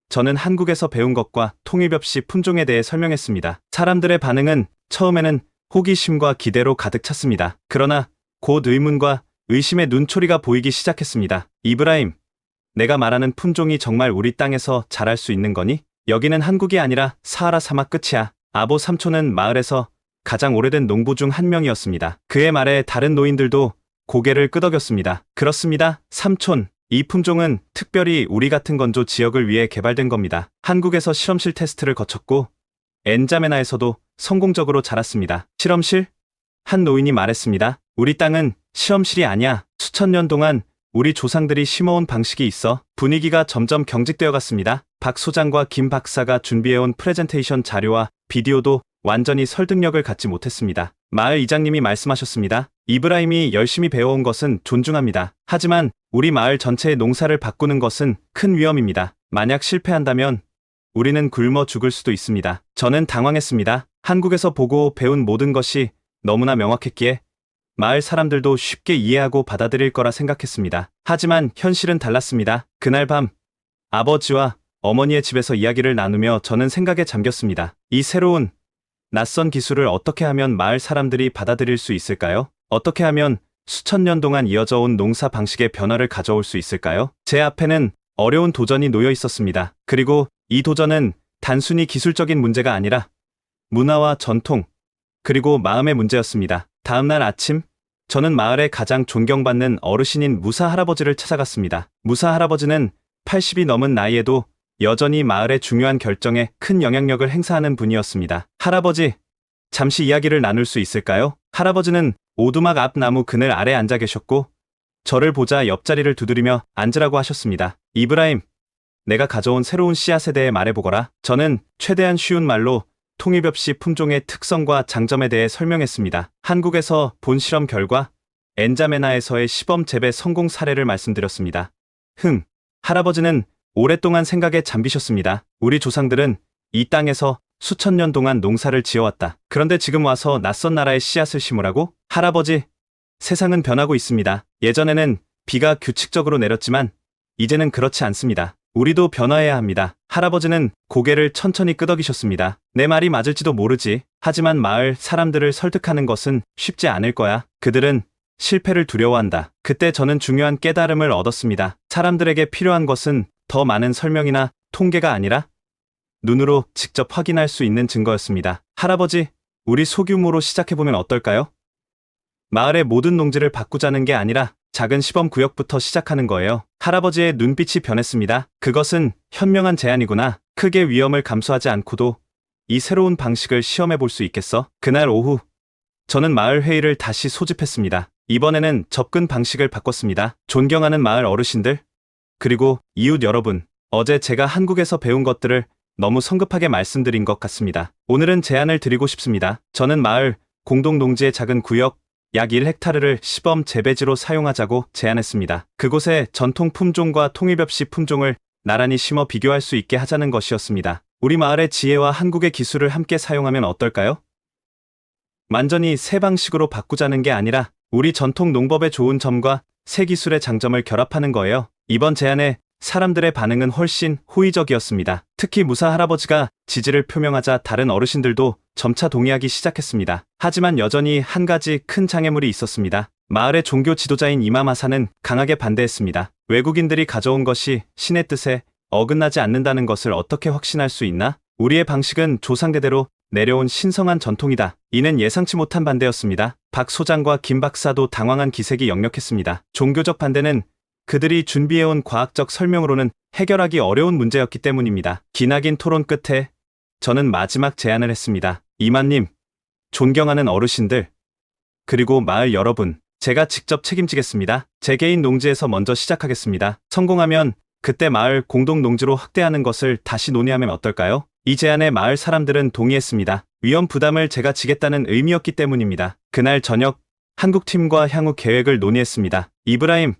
D: 저는 한국에서 배운 것과 통일 없이 품종에 대해 설명했습니다. 사람들의 반응은 처음에는 호기심과 기대로 가득 찼습니다. 그러나 곧 의문과 의심의 눈초리가 보이기 시작했습니다. 이브라임, 내가 말하는 품종이 정말 우리 땅에서 자랄 수 있는 거니? 여기는 한국이 아니라 사하라 사막 끝이야. 아보 삼촌은 마을에서 가장 오래된 농부 중 한 명이었습니다. 그의 말에 다른 노인들도 고개를 끄덕였습니다. 그렇습니다, 삼촌. 이 품종은 특별히 우리 같은 건조 지역을 위해 개발된 겁니다. 한국에서 실험실 테스트를 거쳤고 엔자메나에서도 성공적으로 자랐습니다. 실험실? 한 노인이 말했습니다. 우리 땅은 실험실이 아니야. 수천 년 동안 우리 조상들이 심어온 방식이 있어. 분위기가 점점 경직되어 갔습니다. 박 소장과 김 박사가 준비해온 프레젠테이션 자료와 비디오도 완전히 설득력을 갖지 못했습니다. 마을 이장님이 말씀하셨습니다. 이브라임이 열심히 배워온 것은 존중합니다. 하지만 우리 마을 전체의 농사를 바꾸는 것은 큰 위험입니다. 만약 실패한다면 우리는 굶어 죽을 수도 있습니다. 저는 당황했습니다. 한국에서 보고 배운 모든 것이 너무나 명확했기에 마을 사람들도 쉽게 이해하고 받아들일 거라 생각했습니다. 하지만 현실은 달랐습니다. 그날 밤 아버지와 어머니의 집에서 이야기를 나누며 저는 생각에 잠겼습니다. 이 새로운 낯선 기술을 어떻게 하면 마을 사람들이 받아들일 수 있을까요? 어떻게 하면 수천 년 동안 이어져 온 농사 방식의 변화를 가져올 수 있을까요? 제 앞에는 어려운 도전이 놓여 있었습니다. 그리고 이 도전은 단순히 기술적인 문제가 아니라 문화와 전통, 그리고 마음의 문제였습니다. 다음 날 아침, 저는 마을의 가장 존경받는 어르신인 무사 할아버지를 찾아갔습니다. 무사 할아버지는 80이 넘은 나이에도 여전히 마을의 중요한 결정에 큰 영향력을 행사하는 분이었습니다. 할아버지, 잠시 이야기를 나눌 수 있을까요? 할아버지는 오두막 앞 나무 그늘 아래 앉아 계셨고 저를 보자 옆자리를 두드리며 앉으라고 하셨습니다. 이브라임, 내가 가져온 새로운 씨앗에 대해 말해보거라. 저는 최대한 쉬운 말로 통일벽씨 품종의 특성과 장점에 대해 설명했습니다. 한국에서 본 실험 결과 엔자메나에서의 시범 재배 성공 사례를 말씀드렸습니다. 할아버지는 오랫동안 생각에 잠기셨습니다. 우리 조상들은 이 땅에서 수천 년 동안 농사를 지어왔다. 그런데 지금 와서 낯선 나라에 씨앗을 심으라고? 할아버지, 세상은 변하고 있습니다. 예전에는 비가 규칙적으로 내렸지만 이제는 그렇지 않습니다. 우리도 변화해야 합니다. 할아버지는 고개를 천천히 끄덕이셨습니다. 내 말이 맞을지도 모르지. 하지만 마을 사람들을 설득하는 것은 쉽지 않을 거야. 그들은 실패를 두려워한다. 그때 저는 중요한 깨달음을 얻었습니다. 사람들에게 필요한 것은 더 많은 설명이나 통계가 아니라 눈으로 직접 확인할 수 있는 증거였습니다. 할아버지, 우리 소규모로 시작해보면 어떨까요? 마을의 모든 농지를 바꾸자는 게 아니라 작은 시범 구역부터 시작하는 거예요. 할아버지의 눈빛이 변했습니다. 그것은 현명한 제안이구나. 크게 위험을 감수하지 않고도 이 새로운 방식을 시험해 볼 수 있겠어? 그날 오후, 저는 마을 회의를 다시 소집했습니다. 이번에는 접근 방식을 바꿨습니다. 존경하는 마을 어르신들, 그리고 이웃 여러분, 어제 제가 한국에서 배운 것들을 너무 성급하게 말씀드린 것 같습니다. 오늘은 제안을 드리고 싶습니다. 저는 마을 공동농지의 작은 구역, 약 1헥타르를 시범 재배지로 사용하자고 제안했습니다. 그곳에 전통 품종과 통일벽씨 품종을 나란히 심어 비교할 수 있게 하자는 것이었습니다. 우리 마을의 지혜와 한국의 기술을 함께 사용하면 어떨까요? 완전히 새 방식으로 바꾸자는 게 아니라 우리 전통 농법의 좋은 점과 새 기술의 장점을 결합하는 거예요. 이번 제안에 사람들의 반응은 훨씬 호의적이었습니다. 특히 무사 할아버지가 지지를 표명하자 다른 어르신들도 점차 동의하기 시작했습니다. 하지만 여전히 한 가지 큰 장애물이 있었습니다. 마을의 종교 지도자인 이맘 하사는 강하게 반대했습니다. 외국인들이 가져온 것이 신의 뜻에 어긋나지 않는다는 것을 어떻게 확신할 수 있나? 우리의 방식은 조상대대로 내려온 신성한 전통이다. 이는 예상치 못한 반대였습니다. 박 소장과 김 박사도 당황한 기색이 역력했습니다. 종교적 반대는 그들이 준비해온 과학적 설명으로는 해결하기 어려운 문제였기 때문입니다. 기나긴 토론 끝에 저는 마지막 제안을 했습니다. 이만님, 존경하는 어르신들, 그리고 마을 여러분, 제가 직접 책임지겠습니다. 제 개인 농지에서 먼저 시작하겠습니다. 성공하면 그때 마을 공동농지로 확대하는 것을 다시 논의하면 어떨까요? 이 제안에 마을 사람들은 동의했습니다. 위험 부담을 제가 지겠다는 의미였기 때문입니다. 그날 저녁 한국팀과 향후 계획을 논의했습니다. 이브라임,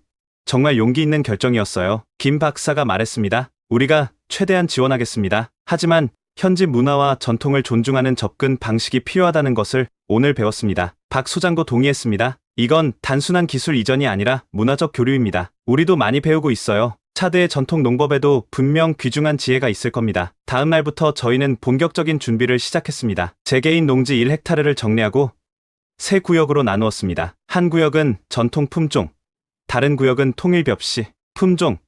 D: 정말 용기 있는 결정이었어요. 김 박사가 말했습니다. 우리가 최대한 지원하겠습니다. 하지만 현지 문화와 전통을 존중하는 접근 방식이 필요하다는 것을 오늘 배웠습니다. 박 소장도 동의했습니다. 이건 단순한 기술 이전이 아니라 문화적 교류입니다. 우리도 많이 배우고 있어요. 차드의 전통 농법에도 분명 귀중한 지혜가 있을 겁니다. 다음 날부터 저희는 본격적인 준비를 시작했습니다. 제 개인 농지 1헥타르를 정리하고 세 구역으로 나누었습니다. 한 구역은 전통 품종, 다른 구역은 통일벽씨 품종,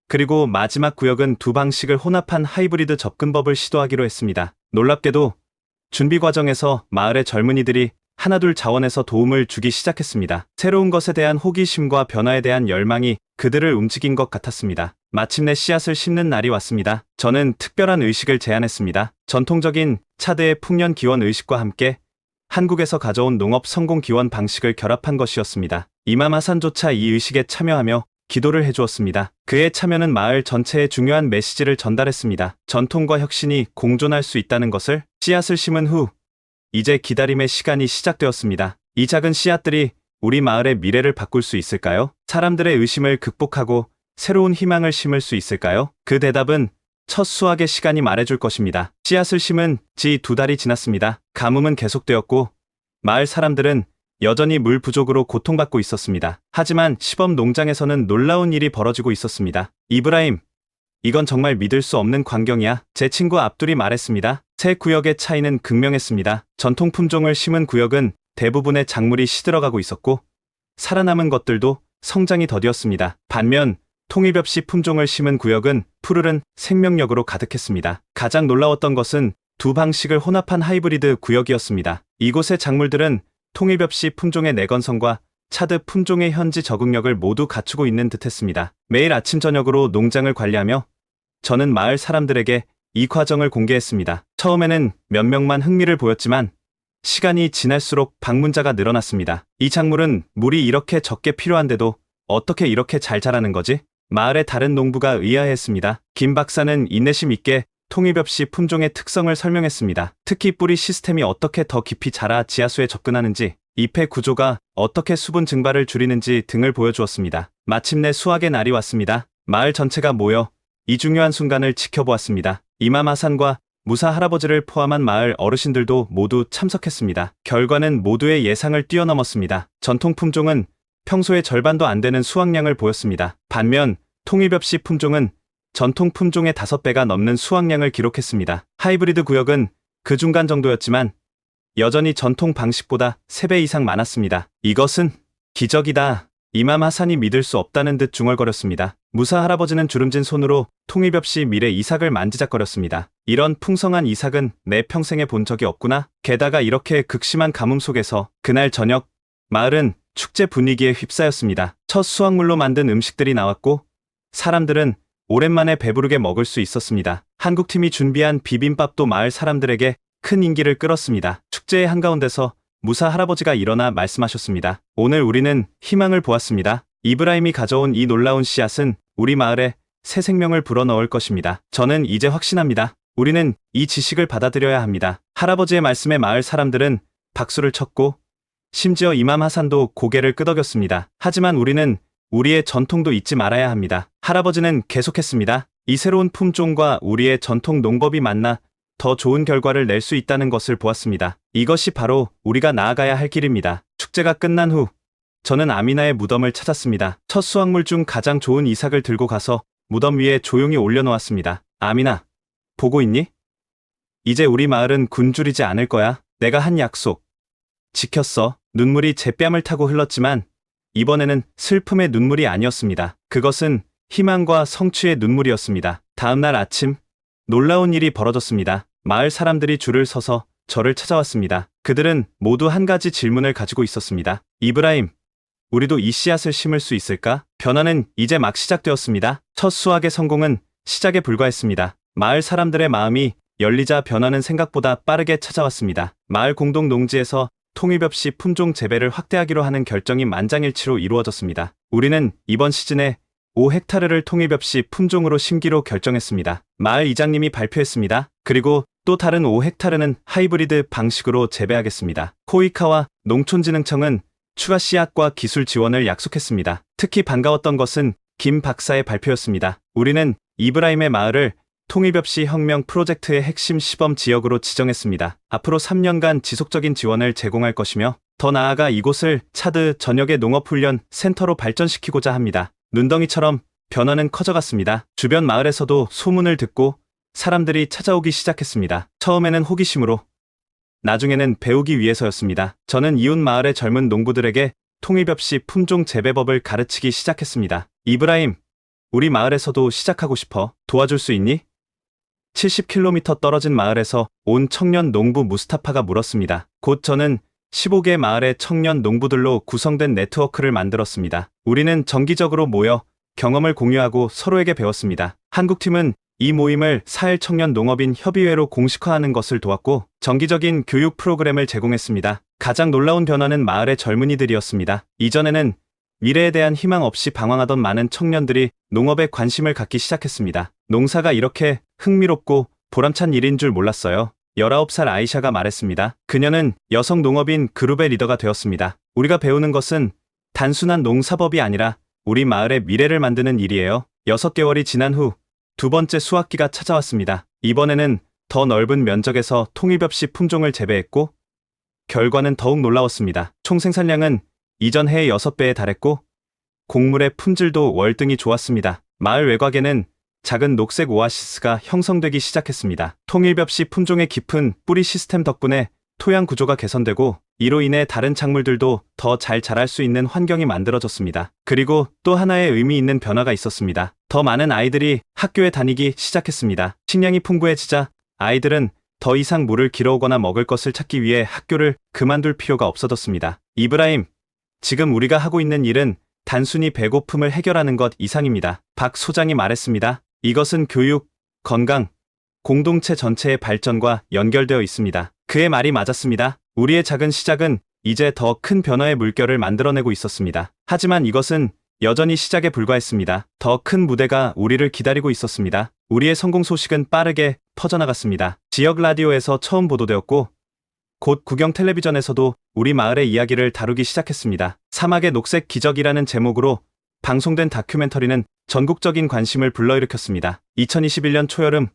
D: 그리고 마지막 구역은 두 방식을 혼합한 하이브리드 접근법을 시도하기로 했습니다. 놀랍게도 준비 과정에서 마을의 젊은이들이 하나둘 자원해서 도움을 주기 시작했습니다. 새로운 것에 대한 호기심과 변화에 대한 열망이 그들을 움직인 것 같았습니다. 마침내 씨앗을 심는 날이 왔습니다. 저는 특별한 의식을 제안했습니다. 전통적인 차드의 풍년 기원 의식과 함께 한국에서 가져온 농업 성공 기원 방식을 결합한 것이었습니다. 이맘 하산조차 이 의식에 참여하며 기도를 해주었습니다. 그의 참여는 마을 전체에 중요한 메시지를 전달했습니다. 전통과 혁신이 공존할 수 있다는 것을. 씨앗을 심은 후 이제 기다림의 시간이 시작되었습니다. 이 작은 씨앗들이 우리 마을의 미래를 바꿀 수 있을까요? 사람들의 의심을 극복하고 새로운 희망을 심을 수 있을까요? 그 대답은 첫 수확의 시간이 말해줄 것입니다. 씨앗을 심은 지 2달이 지났습니다. 가뭄은 계속되었고 마을 사람들은 여전히 물 부족으로 고통받고 있었습니다. 하지만 시범 농장에서는 놀라운 일이 벌어지고 있었습니다. 이브라임, 이건 정말 믿을 수 없는 광경이야. 제 친구 압둘이 말했습니다. 새 구역의 차이는 극명했습니다. 전통 품종을 심은 구역은 대부분의 작물이 시들어가고 있었고 살아남은 것들도 성장이 더디었습니다. 반면 통일벽씨 품종을 심은 구역은 푸르른 생명력으로 가득했습니다. 가장 놀라웠던 것은 두 방식을 혼합한 하이브리드 구역이었습니다. 이곳의 작물들은 통일벽씨 품종의 내건성과 차드 품종의 현지 적응력을 모두 갖추고 있는 듯했습니다. 매일 아침 저녁으로 농장을 관리하며 저는 마을 사람들에게 이 과정을 공개했습니다. 처음에는 몇 명만 흥미를 보였지만 시간이 지날수록 방문자가 늘어났습니다. 이 작물은 물이 이렇게 적게 필요한데도 어떻게 이렇게 잘 자라는 거지? 마을의 다른 농부가 의아해했습니다. 김 박사는 인내심 있게 통일벽씨 품종의 특성을 설명했습니다. 특히 뿌리 시스템이 어떻게 더 깊이 자라 지하수에 접근하는지, 잎의 구조가 어떻게 수분 증발을 줄이는지 등을 보여주었습니다. 마침내 수확의 날이 왔습니다. 마을 전체가 모여 이 중요한 순간을 지켜보았습니다. 이맘 하산과 무사 할아버지를 포함한 마을 어르신들도 모두 참석했습니다. 결과는 모두의 예상을 뛰어넘었습니다. 전통 품종은 평소의 절반도 안 되는 수확량을 보였습니다. 반면 통일벽씨 품종은 전통 품종의 5배가 넘는 수확량을 기록했습니다. 하이브리드 구역은 그 중간 정도였지만 여전히 전통 방식보다 3배 이상 많았습니다. 이것은 기적이다. 이맘 하산이 믿을 수 없다는 듯 중얼거렸습니다. 무사 할아버지는 주름진 손으로 통일벽씨 밀의 이삭을 만지작거렸습니다. 이런 풍성한 이삭은 내 평생에 본 적이 없구나. 게다가 이렇게 극심한 가뭄 속에서 그날 저녁 마을은 축제 분위기에 휩싸였습니다. 첫 수확물로 만든 음식들이 나왔고 사람들은 오랜만에 배부르게 먹을 수 있었습니다. 한국팀이 준비한 비빔밥도 마을 사람들에게 큰 인기를 끌었습니다. 축제의 한가운데서 무사 할아버지가 일어나 말씀하셨습니다. 오늘 우리는 희망을 보았습니다. 이브라임이 가져온 이 놀라운 씨앗은 우리 마을에 새 생명을 불어넣을 것입니다. 저는 이제 확신합니다. 우리는 이 지식을 받아들여야 합니다. 할아버지의 말씀에 마을 사람들은 박수를 쳤고 심지어 이맘 하산도 고개를 끄덕였습니다. 하지만 우리는 우리의 전통도 잊지 말아야 합니다. 할아버지는 계속했습니다. 이 새로운 품종과 우리의 전통 농법이 만나 더 좋은 결과를 낼 수 있다는 것을 보았습니다. 이것이 바로 우리가 나아가야 할 길입니다. 축제가 끝난 후 저는 아미나의 무덤을 찾았습니다. 첫 수확물 중 가장 좋은 이삭을 들고 가서 무덤 위에 조용히 올려놓았습니다. 아미나, 보고 있니? 이제 우리 마을은 굶주리지 않을 거야. 내가 한 약속 지켰어. 눈물이 제 뺨을 타고 흘렀지만 이번에는 슬픔의 눈물이 아니었습니다. 그것은 희망과 성취의 눈물이었습니다. 다음날 아침 놀라운 일이 벌어졌습니다. 마을 사람들이 줄을 서서 저를 찾아왔습니다. 그들은 모두 한 가지 질문을 가지고 있었습니다. 이브라임, 우리도 이 씨앗을 심을 수 있을까? 변화는 이제 막 시작되었습니다. 첫 수확의 성공은 시작에 불과했습니다. 마을 사람들의 마음이 열리자 변화는 생각보다 빠르게 찾아왔습니다. 마을 공동 농지에서 통일벽씨 품종 재배를 확대하기로 하는 결정이 만장일치로 이루어졌습니다. 우리는 이번 시즌에 5헥타르를 통일벽씨 품종으로 심기로 결정했습니다. 마을 이장님이 발표했습니다. 그리고 또 다른 5헥타르는 하이브리드 방식으로 재배하겠습니다. 코이카와 농촌진흥청은 추가 씨앗과 기술 지원을 약속했습니다. 특히 반가웠던 것은 김 박사의 발표였습니다. 우리는 이브라임의 마을을 통일벽씨 혁명 프로젝트의 핵심 시범 지역으로 지정했습니다. 앞으로 3년간 지속적인 지원을 제공할 것이며 더 나아가 이곳을 차드 전역의 농업훈련 센터로 발전시키고자 합니다. 눈덩이처럼 변화는 커져갔습니다. 주변 마을에서도 소문을 듣고 사람들이 찾아오기 시작했습니다. 처음에는 호기심으로, 나중에는 배우기 위해서였습니다. 저는 이웃 마을의 젊은 농부들에게 통일벽씨 품종 재배법을 가르치기 시작했습니다. 이브라임, 우리 마을에서도 시작하고 싶어. 도와줄 수 있니? 70km 떨어진 마을에서 온 청년 농부 무스타파가 물었습니다. 곧 저는 15개 마을의 청년 농부들로 구성된 네트워크를 만들었습니다. 우리는 정기적으로 모여 경험을 공유하고 서로에게 배웠습니다. 한국팀은 이 모임을 사일 청년 농업인 협의회로 공식화하는 것을 도왔고 정기적인 교육 프로그램을 제공했습니다. 가장 놀라운 변화는 마을의 젊은이들이었습니다. 이전에는 미래에 대한 희망 없이 방황하던 많은 청년들이 농업에 관심을 갖기 시작했습니다. 농사가 이렇게 흥미롭고 보람찬 일인 줄 몰랐어요. 19살 아이샤가 말했습니다. 그녀는 여성 농업인 그룹의 리더가 되었습니다. 우리가 배우는 것은 단순한 농사법이 아니라 우리 마을의 미래를 만드는 일이에요. 6개월이 지난 후 두 번째 수확기가 찾아왔습니다. 이번에는 더 넓은 면적에서 통입 없이 품종을 재배했고 결과는 더욱 놀라웠습니다. 총 생산량은 이전 해의 6배에 달했고 곡물의 품질도 월등히 좋았습니다. 마을 외곽에는 작은 녹색 오아시스가 형성되기 시작했습니다. 통입 없이 품종의 깊은 뿌리 시스템 덕분에 토양 구조가 개선되고 이로 인해 다른 작물들도 더 잘 자랄 수 있는 환경이 만들어졌습니다. 그리고 또 하나의 의미 있는 변화가 있었습니다. 더 많은 아이들이 학교에 다니기 시작했습니다. 식량이 풍부해지자 아이들은 더 이상 물을 길어오거나 먹을 것을 찾기 위해 학교를 그만둘 필요가 없어졌습니다. 이브라임, 지금 우리가 하고 있는 일은 단순히 배고픔을 해결하는 것 이상입니다. 박 소장이 말했습니다. 이것은 교육, 건강, 공동체 전체의 발전과 연결되어 있습니다. 그의 말이 맞았습니다. 우리의 작은 시작은 이제 더 큰 변화의 물결을 만들어내고 있었습니다. 하지만 이것은 여전히 시작에 불과했습니다. 더 큰 무대가 우리를 기다리고 있었습니다. 우리의 성공 소식은 빠르게 퍼져나갔습니다. 지역 라디오에서 처음 보도되었고 곧 국영 텔레비전에서도 우리 마을의 이야기를 다루기 시작했습니다. 사막의 녹색 기적이라는 제목으로 방송된 다큐멘터리는 전국적인 관심을 불러일으켰습니다. 2021년 초여름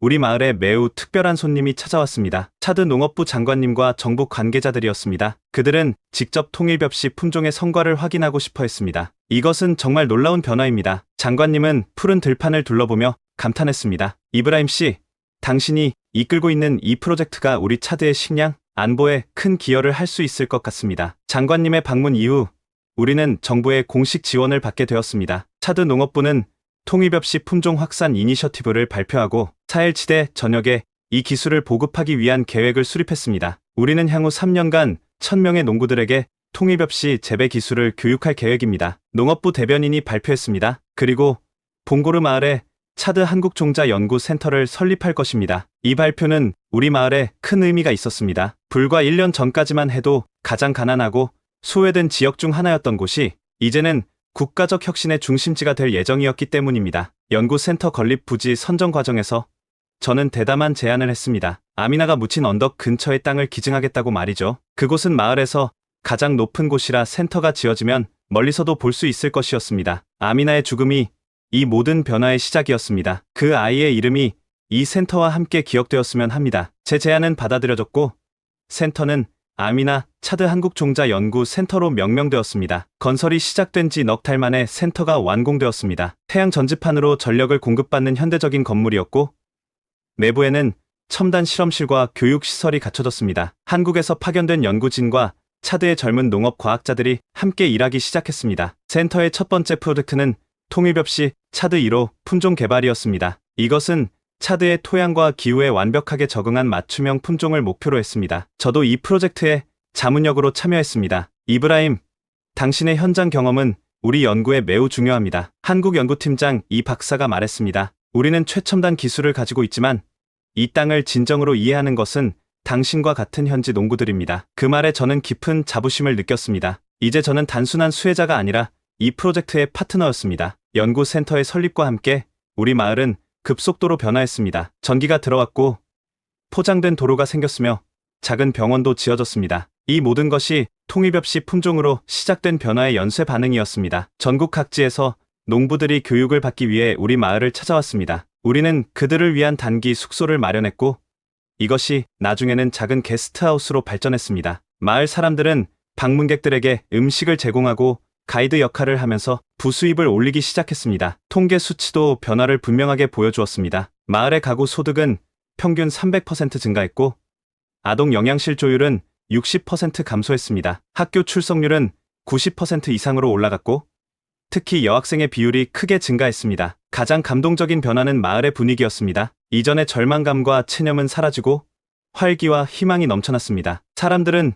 D: 우리 마을에 매우 특별한 손님이 찾아왔습니다. 차드 농업부 장관님과 정부 관계자들이었습니다. 그들은 직접 통일 없이 품종의 성과를 확인하고 싶어 했습니다. 이것은 정말 놀라운 변화입니다. 장관님은 푸른 들판을 둘러보며 감탄했습니다. 이브라임 씨, 당신이 이끌고 있는 이 프로젝트가 우리 차드의 식량, 안보에 큰 기여를 할 수 있을 것 같습니다. 장관님의 방문 이후 우리는 정부의 공식 지원을 받게 되었습니다. 차드 농업부는 통입 없이 품종 확산 이니셔티브를 발표하고 사헬치대 전역에 이 기술을 보급하기 위한 계획을 수립했습니다. 우리는 향후 3년간 1000명의 농부들에게 통입 없이 재배 기술을 교육할 계획입니다. 농업부 대변인이 발표했습니다. 그리고 봉고르 마을에 차드 한국종자연구센터를 설립할 것입니다. 이 발표는 우리 마을에 큰 의미가 있었습니다. 불과 1년 전까지만 해도 가장 가난하고 소외된 지역 중 하나였던 곳이 이제는 국가적 혁신의 중심지가 될 예정이었기 때문입니다. 연구센터 건립 부지 선정 과정에서 저는 대담한 제안을 했습니다. 아미나가 묻힌 언덕 근처의 땅을 기증하겠다고 말이죠. 그곳은 마을에서 가장 높은 곳이라 센터가 지어지면 멀리서도 볼 수 있을 것이었습니다. 아미나의 죽음이 이 모든 변화의 시작이었습니다. 그 아이의 이름이 이 센터와 함께 기억되었으면 합니다. 제 제안은 받아들여졌고 센터는 아미나 차드 한국종자연구센터로 명명되었습니다. 건설이 시작된 지 넉 달 만에 센터가 완공되었습니다. 태양 전지판으로 전력을 공급받는 현대적인 건물이었고 내부에는 첨단 실험실과 교육시설이 갖춰졌습니다. 한국에서 파견된 연구진과 차드의 젊은 농업 과학자들이 함께 일하기 시작했습니다. 센터의 첫 번째 프로젝트는 통입 없이 차드 1호 품종 개발이었습니다. 이것은 차드의 토양과 기후에 완벽하게 적응한 맞춤형 품종을 목표로 했습니다. 저도 이 프로젝트에 자문역으로 참여했습니다. 이브라임, 당신의 현장 경험은 우리 연구에 매우 중요합니다. 한국 연구팀장 이 박사가 말했습니다. 우리는 최첨단 기술을 가지고 있지만 이 땅을 진정으로 이해하는 것은 당신과 같은 현지 농부들입니다. 그 말에 저는 깊은 자부심을 느꼈습니다. 이제 저는 단순한 수혜자가 아니라 이 프로젝트의 파트너였습니다. 연구센터의 설립과 함께 우리 마을은 급속도로 변화했습니다. 전기가 들어왔고 포장된 도로가 생겼으며 작은 병원도 지어졌습니다. 이 모든 것이 통입 없이 품종으로 시작된 변화의 연쇄 반응이었습니다. 전국 각지에서 농부들이 교육을 받기 위해 우리 마을을 찾아왔습니다. 우리는 그들을 위한 단기 숙소를 마련했고 이것이 나중에는 작은 게스트하우스로 발전했습니다. 마을 사람들은 방문객들에게 음식을 제공하고 가이드 역할을 하면서 부수입을 올리기 시작했습니다. 통계 수치도 변화를 분명하게 보여주었습니다. 마을의 가구 소득은 평균 300% 증가했고 아동 영양실 조율은 60% 감소했습니다. 학교 출석률은 90% 이상으로 올라갔고 특히 여학생의 비율이 크게 증가했습니다. 가장 감동적인 변화는 마을의 분위기였습니다. 이전의 절망감과 체념은 사라지고 활기와 희망이 넘쳐났습니다. 사람들은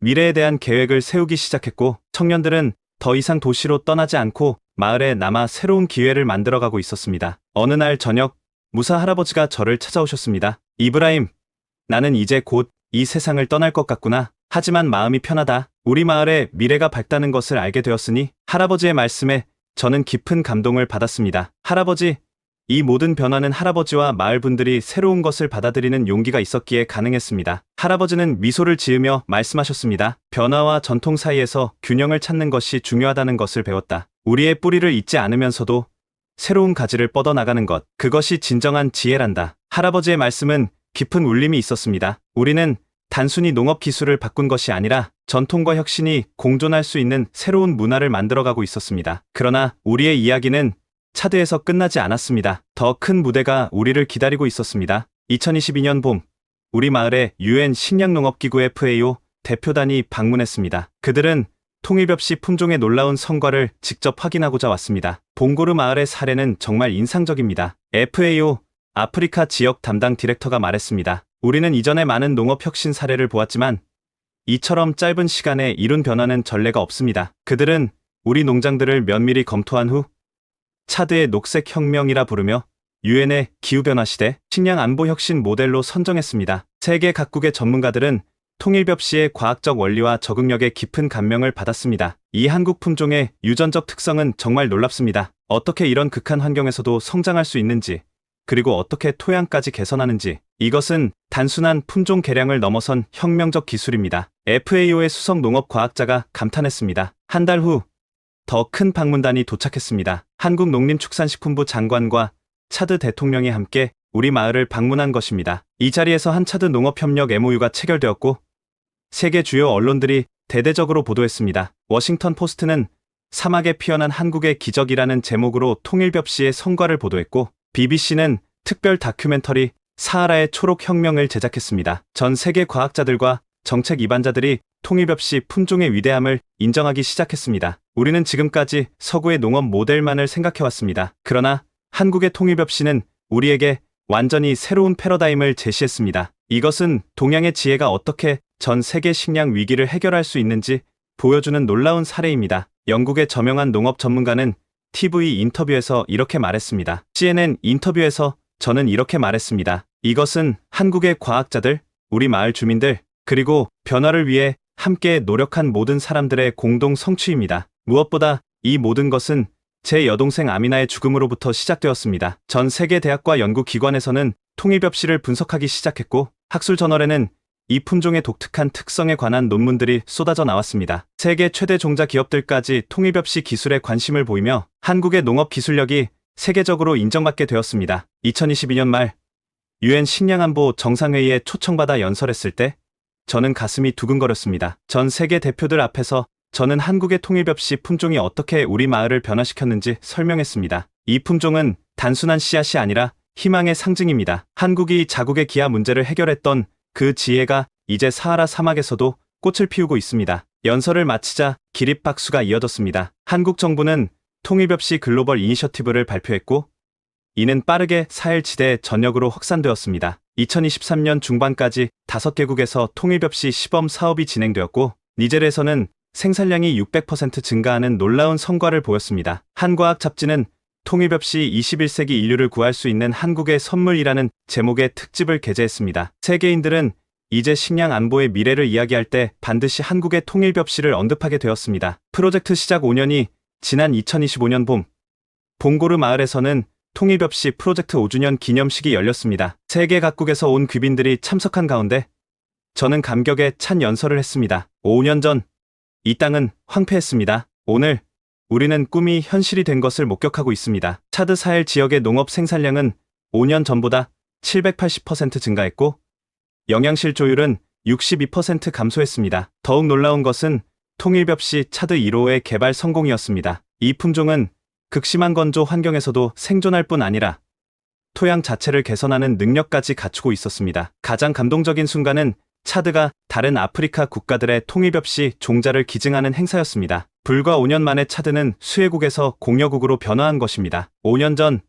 D: 미래에 대한 계획을 세우기 시작했고 청년들은 더 이상 도시로 떠나지 않고 마을에 남아 새로운 기회를 만들어가고 있었습니다. 어느 날 저녁 무사 할아버지가 저를 찾아오셨습니다. 이브라임, 나는 이제 곧 이 세상을 떠날 것 같구나. 하지만 마음이 편하다. 우리 마을의 미래가 밝다는 것을 알게 되었으니 할아버지의 말씀에 저는 깊은 감동을 받았습니다. 할아버지, 이 모든 변화는 할아버지와 마을 분들이 새로운 것을 받아들이는 용기가 있었기에 가능했습니다. 할아버지는 미소를 지으며 말씀하셨습니다. 변화와 전통 사이에서 균형을 찾는 것이 중요하다는 것을 배웠다. 우리의 뿌리를 잊지 않으면서도 새로운 가지를 뻗어나가는 것. 그것이 진정한 지혜란다. 할아버지의 말씀은 깊은 울림이 있었습니다. 우리는 단순히 농업 기술을 바꾼 것이 아니라 전통과 혁신이 공존할 수 있는 새로운 문화를 만들어가고 있었습니다. 그러나 우리의 이야기는 차드에서 끝나지 않았습니다. 더 큰 무대가 우리를 기다리고 있었습니다. 2022년 봄, 우리 마을에 UN 식량농업기구 FAO 대표단이 방문했습니다. 그들은 통일벽시 품종의 놀라운 성과를 직접 확인하고자 왔습니다. 봉고르 마을의 사례는 정말 인상적입니다. FAO 아프리카 지역 담당 디렉터가 말했습니다. 우리는 이전에 많은 농업 혁신 사례를 보았지만 이처럼 짧은 시간에 이룬 변화는 전례가 없습니다. 그들은 우리 농장들을 면밀히 검토한 후 차드의 녹색혁명이라 부르며 유엔의 기후변화 시대 식량 안보 혁신 모델로 선정했습니다. 세계 각국의 전문가들은 통일벽시의 과학적 원리와 적응력에 깊은 감명을 받았습니다. 이 한국 품종의 유전적 특성은 정말 놀랍습니다. 어떻게 이런 극한 환경에서도 성장할 수 있는지, 그리고 어떻게 토양까지 개선하는지, 이것은 단순한 품종 개량을 넘어선 혁명적 기술입니다. FAO의 수석 농업과학자가 감탄했습니다. 한 달 후 더 큰 방문단이 도착했습니다. 한국농림축산식품부 장관과 차드 대통령이 함께 우리 마을을 방문한 것입니다. 이 자리에서 한 차드 농업협력 MOU가 체결되었고 세계 주요 언론들이 대대적으로 보도했습니다. 워싱턴 포스트는 사막에 피어난 한국의 기적이라는 제목으로 통일벽시의 성과를 보도했고 BBC는 특별 다큐멘터리 사하라의 초록혁명을 제작했습니다. 전 세계 과학자들과 정책 입안자들이 통일벽시 품종의 위대함을 인정하기 시작했습니다. 우리는 지금까지 서구의 농업 모델만을 생각해왔습니다. 그러나 한국의 통일벽시는 우리에게 완전히 새로운 패러다임을 제시했습니다. 이것은 동양의 지혜가 어떻게 전 세계 식량 위기를 해결할 수 있는지 보여주는 놀라운 사례입니다. 영국의 저명한 농업 전문가는 TV 인터뷰에서 이렇게 말했습니다. CNN 인터뷰에서 저는 이렇게 말했습니다. 이것은 한국의 과학자들, 우리 마을 주민들, 그리고 변화를 위해 함께 노력한 모든 사람들의 공동 성취입니다. 무엇보다 이 모든 것은 제 여동생 아미나의 죽음으로부터 시작되었습니다. 전 세계 대학과 연구기관에서는 통일벽시를 분석하기 시작했고 학술 저널에는 이 품종의 독특한 특성에 관한 논문들이 쏟아져 나왔습니다. 세계 최대 종자 기업들까지 통일벽시 기술에 관심을 보이며 한국의 농업 기술력이 세계적으로 인정받게 되었습니다. 2022년 말 UN 식량안보 정상회의에 초청받아 연설했을 때 저는 가슴이 두근거렸습니다. 전 세계 대표들 앞에서 저는 한국의 통일벽시 품종이 어떻게 우리 마을을 변화시켰는지 설명했습니다. 이 품종은 단순한 씨앗이 아니라 희망의 상징입니다. 한국이 자국의 기아 문제를 해결했던 그 지혜가 이제 사하라 사막에서도 꽃을 피우고 있습니다. 연설을 마치자 기립박수가 이어졌습니다. 한국 정부는 통일벽시 글로벌 이니셔티브를 발표했고 이는 빠르게 사헬 지대에 전역으로 확산되었습니다. 2023년 중반까지 5개국에서 통일벽시 시범 사업이 진행되었고 니젤에서는 생산량이 600% 증가하는 놀라운 성과를 보였습니다. 한과학 잡지는 통일벽시 21세기 인류를 구할 수 있는 한국의 선물이라는 제목의 특집을 게재했습니다. 세계인들은 이제 식량 안보의 미래를 이야기할 때 반드시 한국의 통일벽시를 언급하게 되었습니다. 프로젝트 시작 5년이 지난 2025년 봄, 봉고르 마을에서는 통일벽시 프로젝트 5주년 기념식이 열렸습니다. 세계 각국에서 온 귀빈들이 참석한 가운데 저는 감격에 찬 연설을 했습니다. 5년 전 이 땅은 황폐했습니다. 오늘 우리는 꿈이 현실이 된 것을 목격하고 있습니다. 차드 사헬 지역의 농업 생산량은 5년 전보다 780% 증가했고 영양실 조율은 62% 감소했습니다. 더욱 놀라운 것은 통일벽시 차드 1호의 개발 성공이었습니다. 이 품종은 극심한 건조 환경에서도 생존할 뿐 아니라 토양 자체를 개선하는 능력까지 갖추고 있었습니다. 가장 감동적인 순간은 차드가 다른 아프리카 국가들의 통일벽시 종자를 기증하는 행사였습니다. 불과 5년 만에 차드는 수혜국에서 공여국으로 변화한 것입니다. 5년 전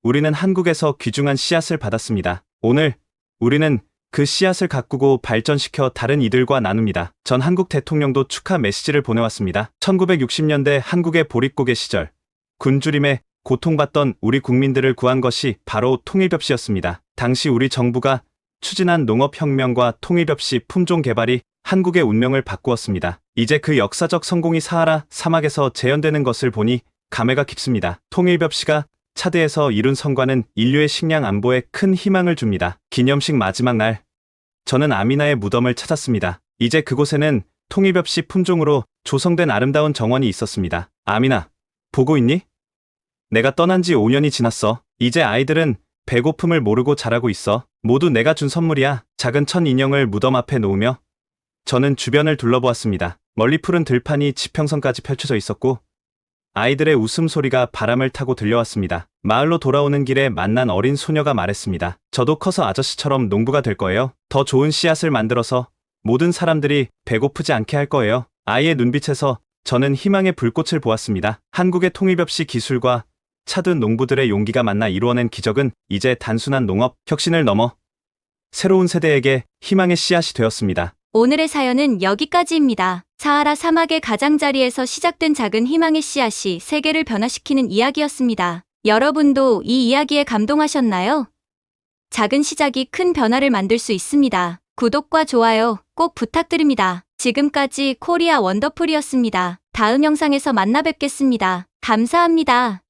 D: 우리는 한국에서 귀중한 씨앗을 받았습니다. 오늘 우리는 그 씨앗을 가꾸고 발전시켜 다른 이들과 나눕니다. 전 한국 대통령도 축하 메시지를 보내왔습니다. 1960년대 한국의 보릿고개 시절 굶주림에 고통받던 우리 국민들을 구한 것이 바로 통일벽시였습니다. 당시 우리 정부가 추진한 농업혁명과 통일벽시 품종 개발이 한국의 운명을 바꾸었습니다. 이제 그 역사적 성공이 사하라 사막에서 재현되는 것을 보니 감회가 깊습니다. 통일벽시가 차드에서 이룬 성과는 인류의 식량 안보에 큰 희망을 줍니다. 기념식 마지막 날, 저는 아미나의 무덤을 찾았습니다. 이제 그곳에는 통일벽시 품종으로 조성된 아름다운 정원이 있었습니다. 아미나, 보고 있니? 내가 떠난 지 5년이 지났어. 이제 아이들은 배고픔을 모르고 자라고 있어. 모두 내가 준 선물이야. 작은 천 인형을 무덤 앞에 놓으며 저는 주변을 둘러보았습니다. 멀리 푸른 들판이 지평선까지 펼쳐져 있었고 아이들의 웃음소리가 바람을 타고 들려왔습니다. 마을로 돌아오는 길에 만난 어린 소녀가 말했습니다. 저도 커서 아저씨처럼 농부가 될 거예요. 더 좋은 씨앗을 만들어서 모든 사람들이 배고프지 않게 할 거예요. 아이의 눈빛에서 저는 희망의 불꽃을 보았습니다. 한국의 통일 벽시 기술과 차든 농부들의 용기가 만나 이루어낸 기적은 이제 단순한 농업 혁신을 넘어 새로운 세대에게 희망의 씨앗이 되었습니다.
A: 오늘의 사연은 여기까지입니다. 사하라 사막의 가장자리에서 시작된 작은 희망의 씨앗이 세계를 변화시키는 이야기였습니다. 여러분도 이 이야기에 감동하셨나요? 작은 시작이 큰 변화를 만들 수 있습니다. 구독과 좋아요 꼭 부탁드립니다. 지금까지 코리아 원더풀이었습니다. 다음 영상에서 만나 뵙겠습니다. 감사합니다.